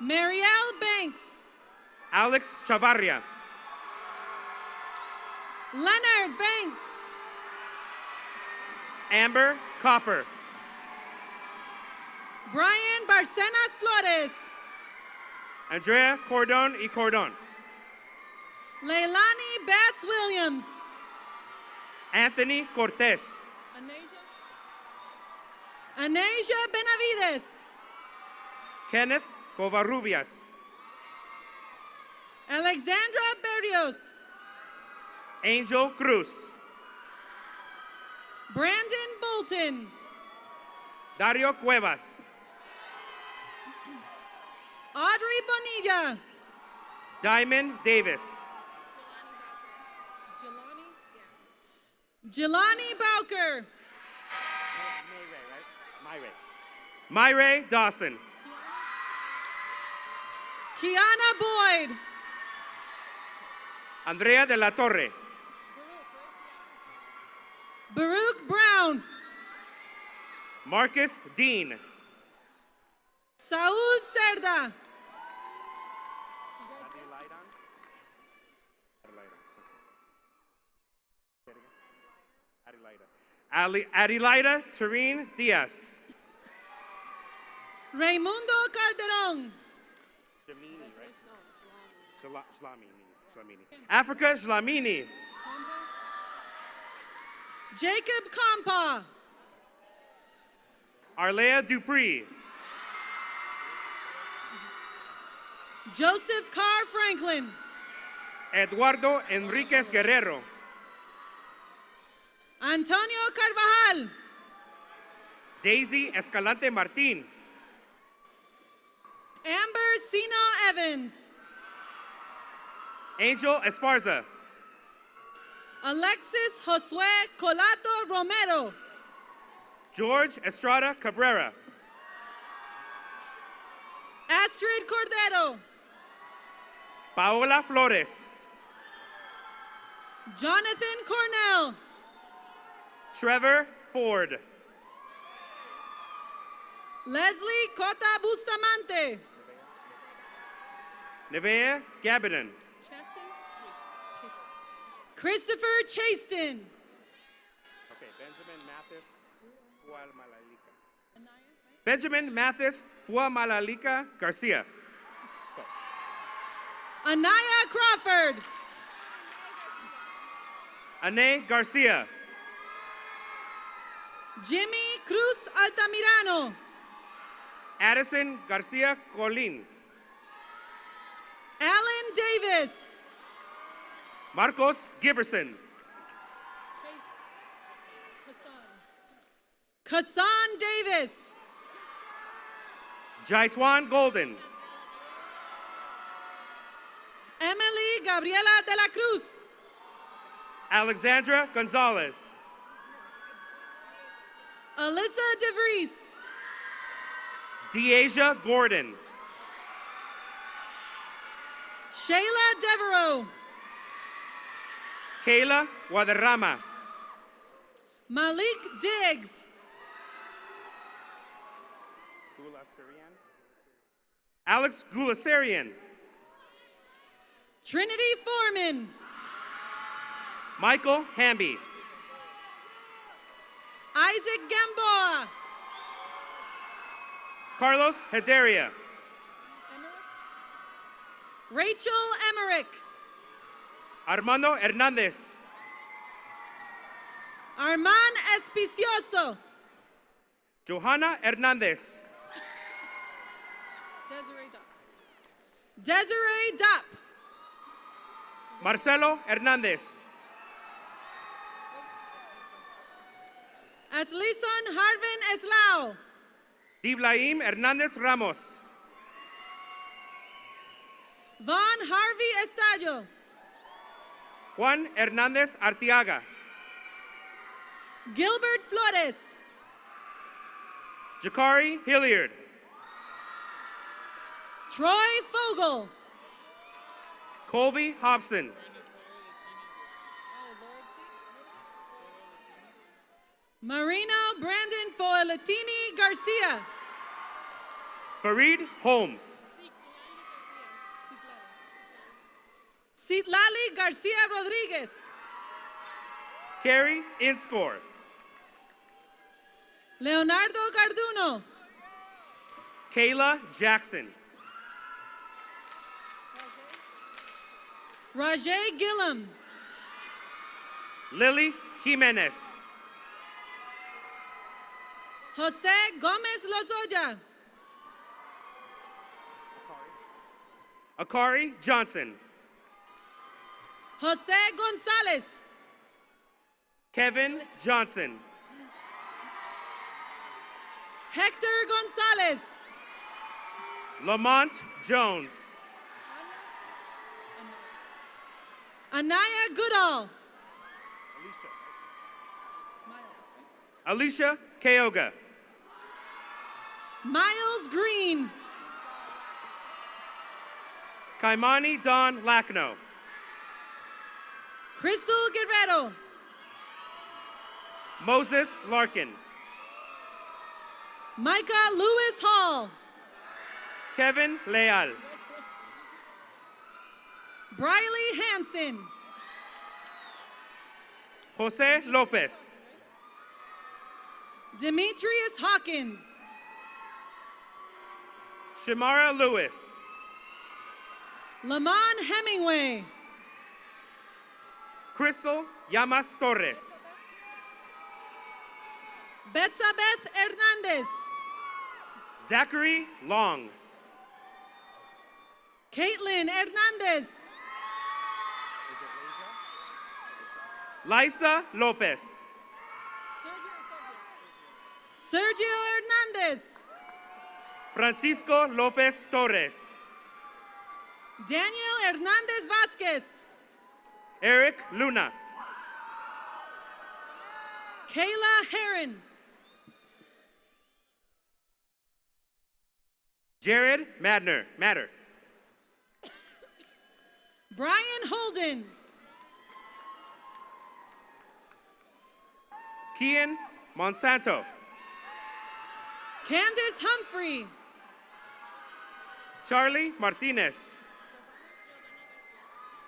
Marielle Banks. Alex Chavarria. Leonard Banks. Amber Copper. Brian Barcenas Flores. Andrea Cordon y Cordon. Leilani Bass Williams. Anthony Cortez. Anasia Benavides. Kenneth Covarrubias. Alexandra Berrios. Angel Cruz. Brandon Bolton. Dario Cuevas. Audrey Bonilla. Diamond Davis. Jelani Bowker. Myray Dawson. Kiana Boyd. Andrea de la Torre. Baruch Brown. Marcus Dean. Saúl Cerda. Adelaida Terene Diaz. Raimundo Calderon. Africa Shlamini. Jacob Compa. Arlea Dupree. Joseph Carr Franklin. Eduardo Enriquez Guerrero. Antonio Carvajal. Daisy Escalante Martin. Amber Sino Evans. Angel Esparza. Alexis Josue Colato Romero. George Estrada Cabrera. Astrid Cordero. Paola Flores. Jonathan Cornell. Trevor Ford. Leslie Cota Bustamante. Nevea Gabidan. Christopher Chaston. Okay, Benjamin Mathis Fuamalalika. Benjamin Mathis Fuamalalika Garcia. Anaya Crawford. Ane Garcia. Jimmy Cruz Altamirano. Addison Garcia Colin. Alan Davis. Marcos Giberson. Kassan Davis. Jaituan Golden. Emily Gabriela de la Cruz. Alexandra Gonzalez. Alyssa DeVries. Deasia Gordon. Shayla Devereaux. Kayla Guadarrama. Malik Diggs. Alex Gulasarian. Trinity Foreman. Michael Hamby. Isaac Gamboa. Carlos Hederia. Rachel Emmerich. Armando Hernandez. Arman Espicioso. Johanna Hernandez. Desiree Dopp. Marcelo Hernandez. Aslison Harvin Eslao. Diblaim Hernandez Ramos. Von Harvey Estallo. Juan Hernandez Artiaga. Gilbert Flores. Jakari Hilliard. Troy Fogel. Colby Hobson. Marino Brandon Foelatini Garcia. Farid Holmes. Citlali Garcia Rodriguez. Carrie Inscore. Leonardo Garduno. Kayla Jackson. Rajay Gillum. Lily Jimenez. Jose Gomez Lozoya. Akari Johnson. Jose Gonzalez. Kevin Johnson. Hector Gonzalez. Lamont Jones. Anaya Goodall. Alicia Keoga. Miles Green. Kaimani Don Lacno. Crystal Guerrero. Moses Larkin. Micah Lewis Hall. Kevin Leal. Briley Hanson. Jose Lopez. Demetrius Hawkins. Shamara Lewis. Lamont Hemingway. Crystal Llamas Torres. Betsabeth Hernandez. Zachary Long. Caitlin Hernandez. Liza Lopez. Sergio Hernandez. Francisco Lopez Torres. Daniel Hernandez Vasquez. Eric Luna. Kayla Heron. Jared Matter. Brian Holden. Kian Monsanto. Candace Humphrey. Charlie Martinez.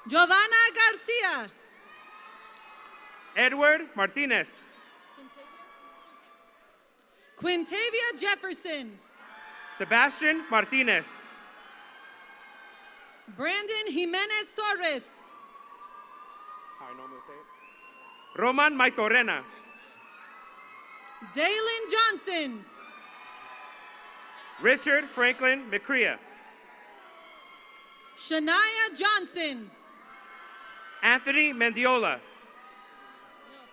Giovanna Garcia. Edward Martinez. Quintavia Jefferson. Sebastian Martinez. Brandon Jimenez Torres. How I normally say it. Roman Maitorena. Dalen Johnson. Richard Franklin McCrea. Shania Johnson. Anthony Mendiola.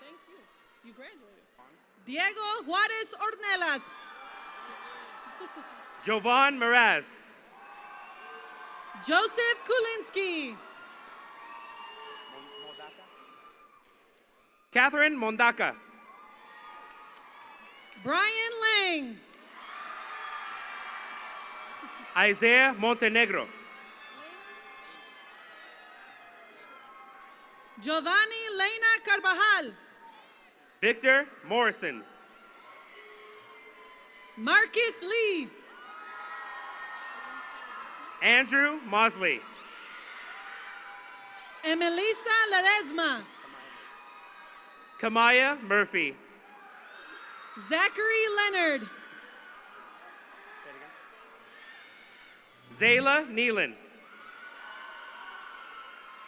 Thank you. You graduated. Diego Juarez Ornelas. Jovan Miraz. Joseph Kulinski. Catherine Mondaka. Brian Lang. Isaiah Montenegro. Giovanni Lena Carvajal. Victor Morrison. Marcus Lee. Andrew Mosley. Emelisa Ledesma. Kamaya Murphy. Zachary Leonard. Zayla Nealon.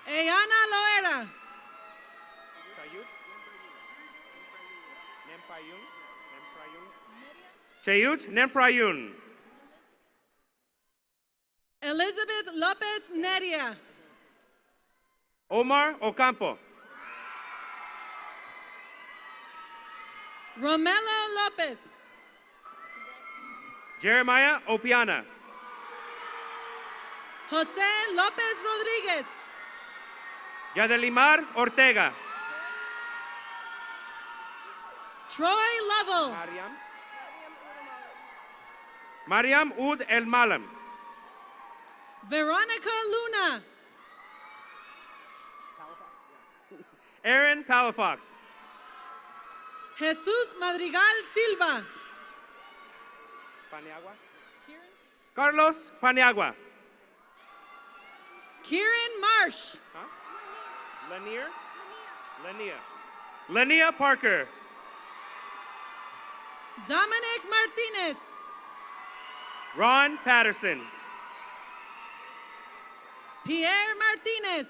Ayana Loera. Chayut Nemprayun. Elizabeth Lopez Neria. Omar Ocampo. Romello Lopez. Jeremiah Opiana. Jose Lopez Rodriguez. Yadelimar Ortega. Troy Lovell. Mariam Ud El Malam. Veronica Luna. Aaron Palafox. Jesus Madrigal Silva. Carlos Paniagua. Kieran Marsh. Lenia Parker. Dominic Martinez. Ron Patterson. Pierre Martinez.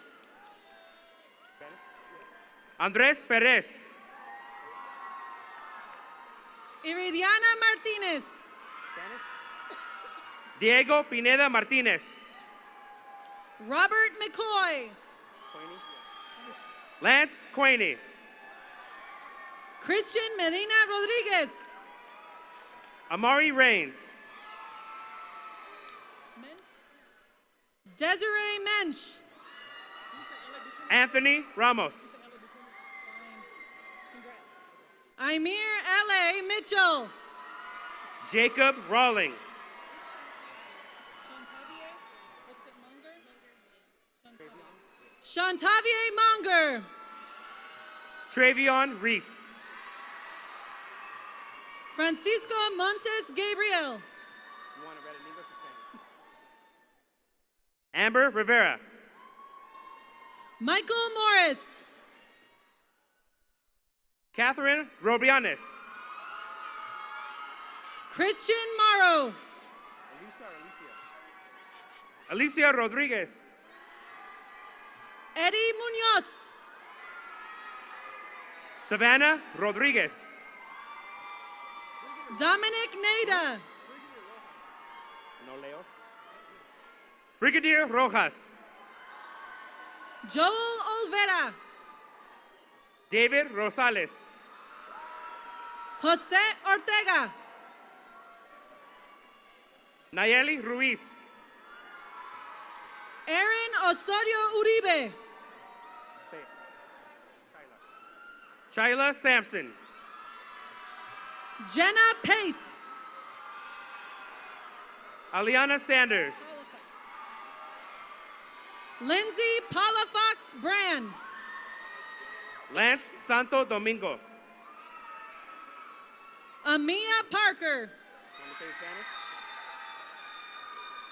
Andres Perez. Iridiana Martinez. Diego Pineda Martinez. Robert McCoy. Lance Quaney. Christian Medina Rodriguez. Amari Rains. Desiree Mensch. Anthony Ramos. Imir L.A. Mitchell. Jacob Rawling. Shantavier Monger. Travion Reese. Francisco Montes Gabriel. Amber Rivera. Michael Morris. Catherine Robianes. Christian Morrow. Alicia Rodriguez. Eddie Munoz. Savannah Rodriguez. Dominic Nada. Brigadier Rojas. Joel Olvera. David Rosales. Jose Ortega. Nayeli Ruiz. Aaron Osorio Uribe. Shyla Sampson. Jenna Pace. Aliana Sanders. Lindsay Palafox Brand. Lance Santo Domingo. Amia Parker.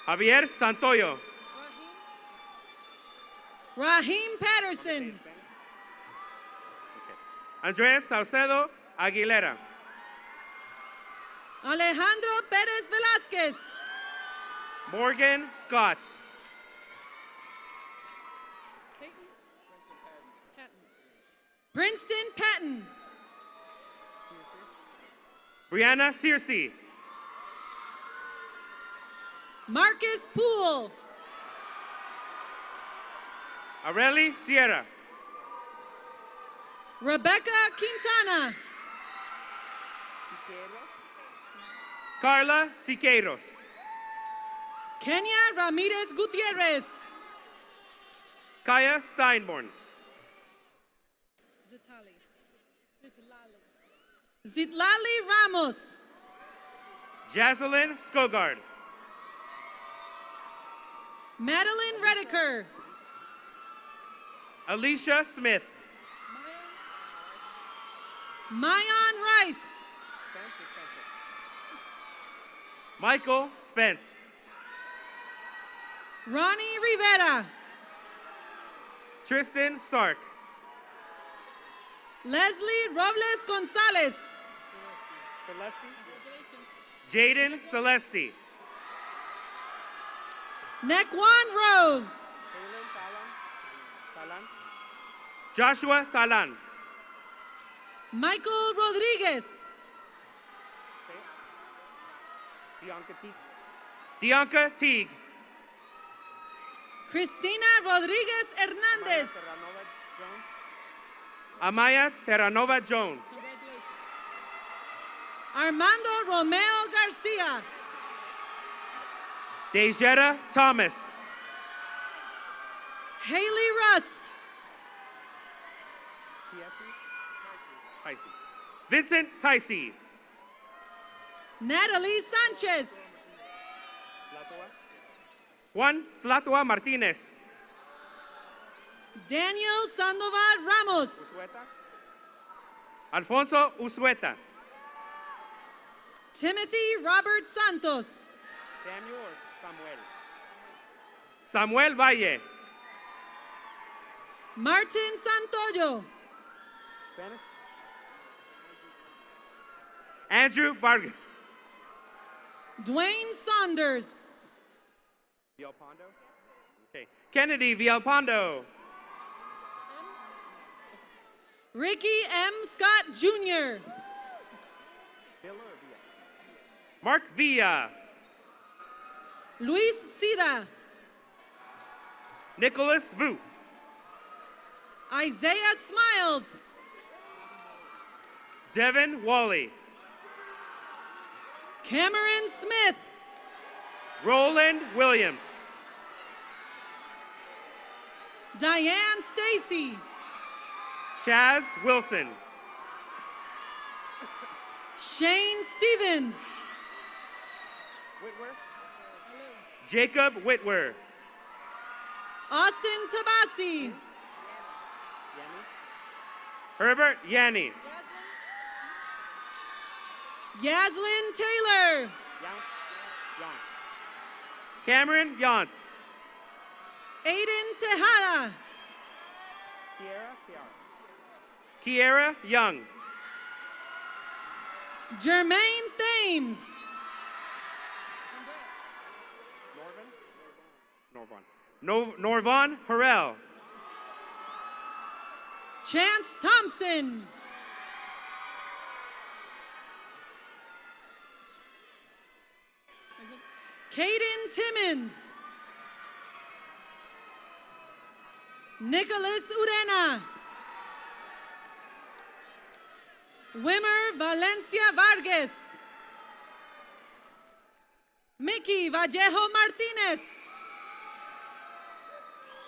Javier Santoyo. Raheem Patterson. Andres Salcedo Aguilera. Alejandro Perez Velasquez. Morgan Scott. Princeton Patton. Brianna Searcy. Marcus Poole. Areli Sierra. Rebecca Quintana. Carla Siqueiros. Kenya Ramirez Gutierrez. Kaya Steinborn. Zitlali Ramos. Jaselyn Skogard. Madeline Rediker. Alicia Smith. Mayan Rice. Michael Spence. Ronnie Rivera. Tristan Stark. Leslie Robles Gonzalez. Celeste. Jaden Celeste. Nequan Rose. Talan. Joshua Talan. Michael Rodriguez. Dianca Teague. Cristina Rodriguez Hernandez. Amaya Terranova Jones. Armando Romeo Garcia. Dejetta Thomas. Haley Rust. Ticey. Vincent Ticey. Natalie Sanchez. Juan Tlatua Martinez. Daniel Sandoval Ramos. Alfonso Usueta. Timothy Robert Santos. Samuel or Samuel? Samuel Valle. Martin Santoyo. Spanish? Andrew Vargas. Dwayne Saunders. Villalpando? Okay. Kennedy Villalpando. Ricky M. Scott Jr. Mark Villa. Luis Sida. Nicholas Vu. Isaiah Smiles. Devin Wally. Cameron Smith. Roland Williams. Diane Stacy. Chaz Wilson. Shane Stevens. Jacob Whitwer. Austin Tabasi. Herbert Yanni. Yaslin Taylor. Cameron Yance. Aiden Tejada. Kiera Young. Jermaine Thames. Norvon Harrell. Chance Thompson. Caden Timmons. Nicholas Urena. Wimmer Valencia Vargas. Mickey Vallejo Martinez.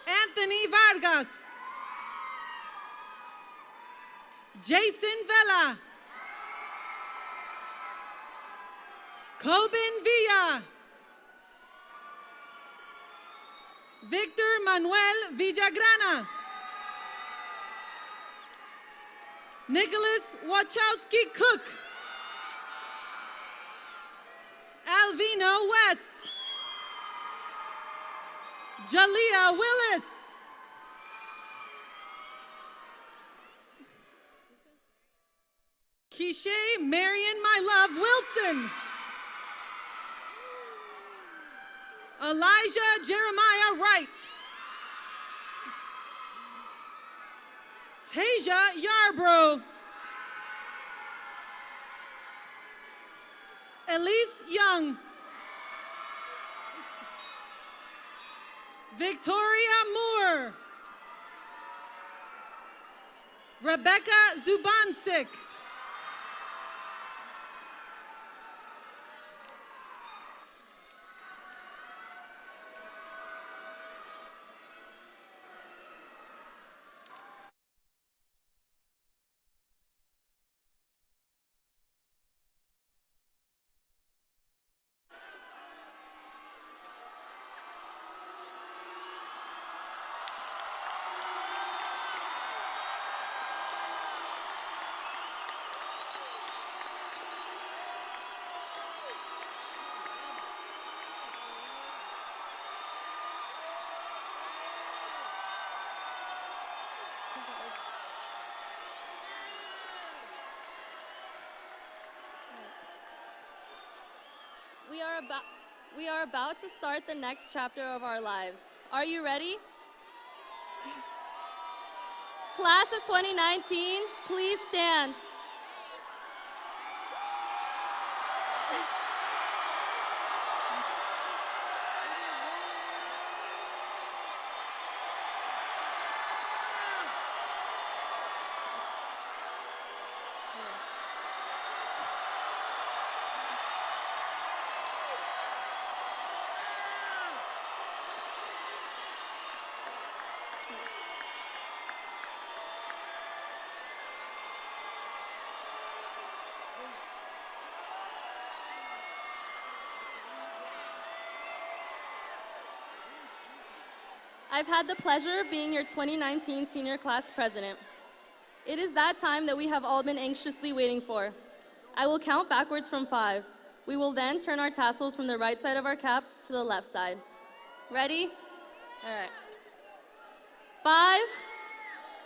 Anthony Vargas. Jason Vela. Coben Villa. Victor Manuel Villagrana. Nicholas Wachowski Cook. Alvino West. Jalea Willis. Keisha Marion My Love Wilson. Elijah Jeremiah Wright. Tasia Yarbrough. Elise Young. Victoria Moore. Rebecca Zubansik. We are about to start the next chapter of our lives. Are you ready? Class of 2019, please stand. I've had the pleasure of being your 2019 senior class president. It is that time that we have all been anxiously waiting for. I will count backwards from 5. We will then turn our tassels from the right side of our caps to the left side. Ready? All right. 5,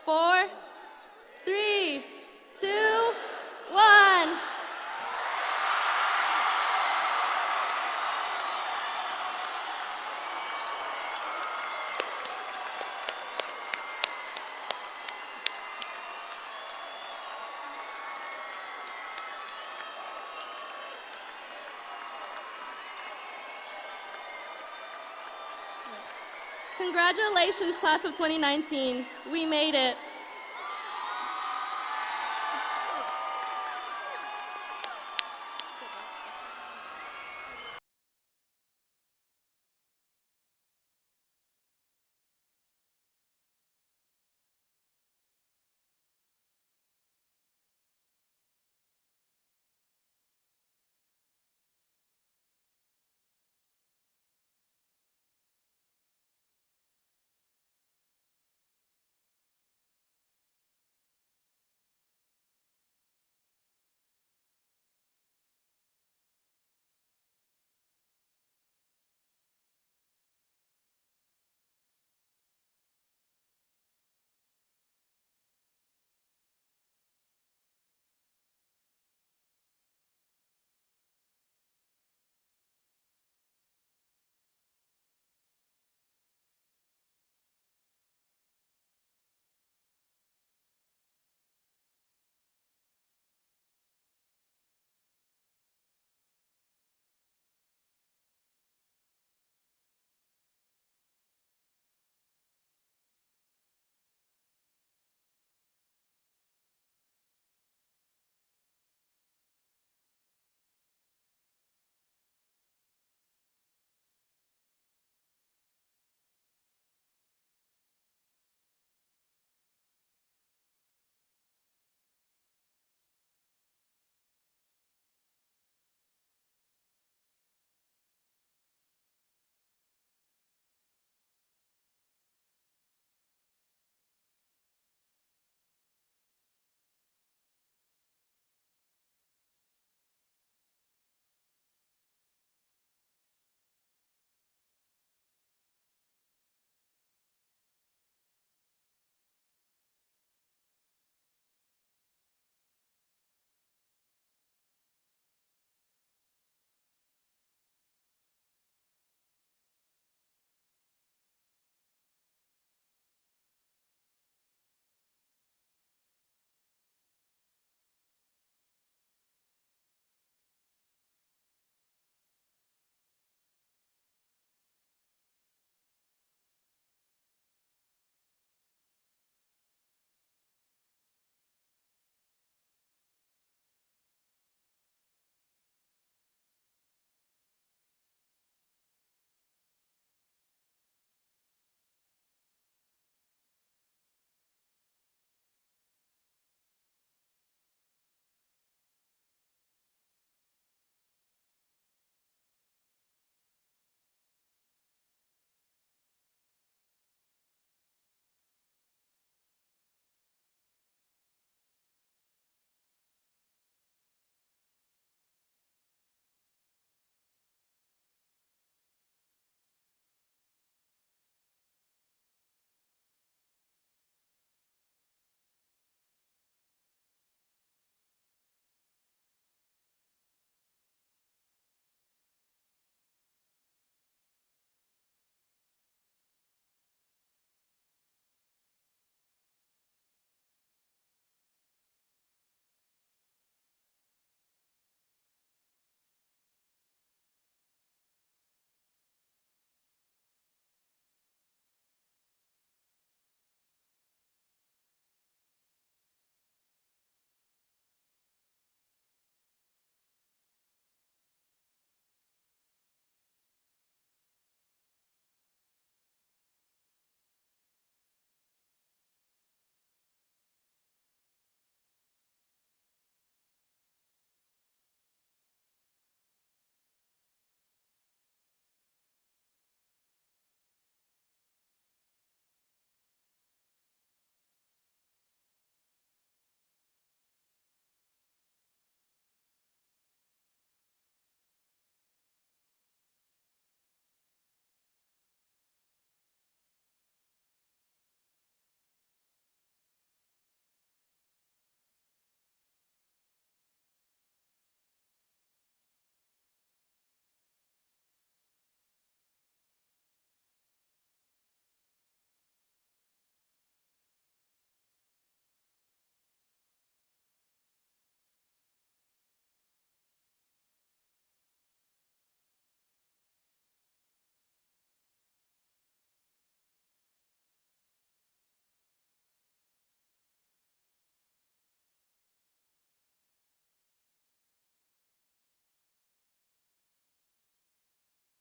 4, 3, 2, 1. Congratulations, class of 2019. We made it.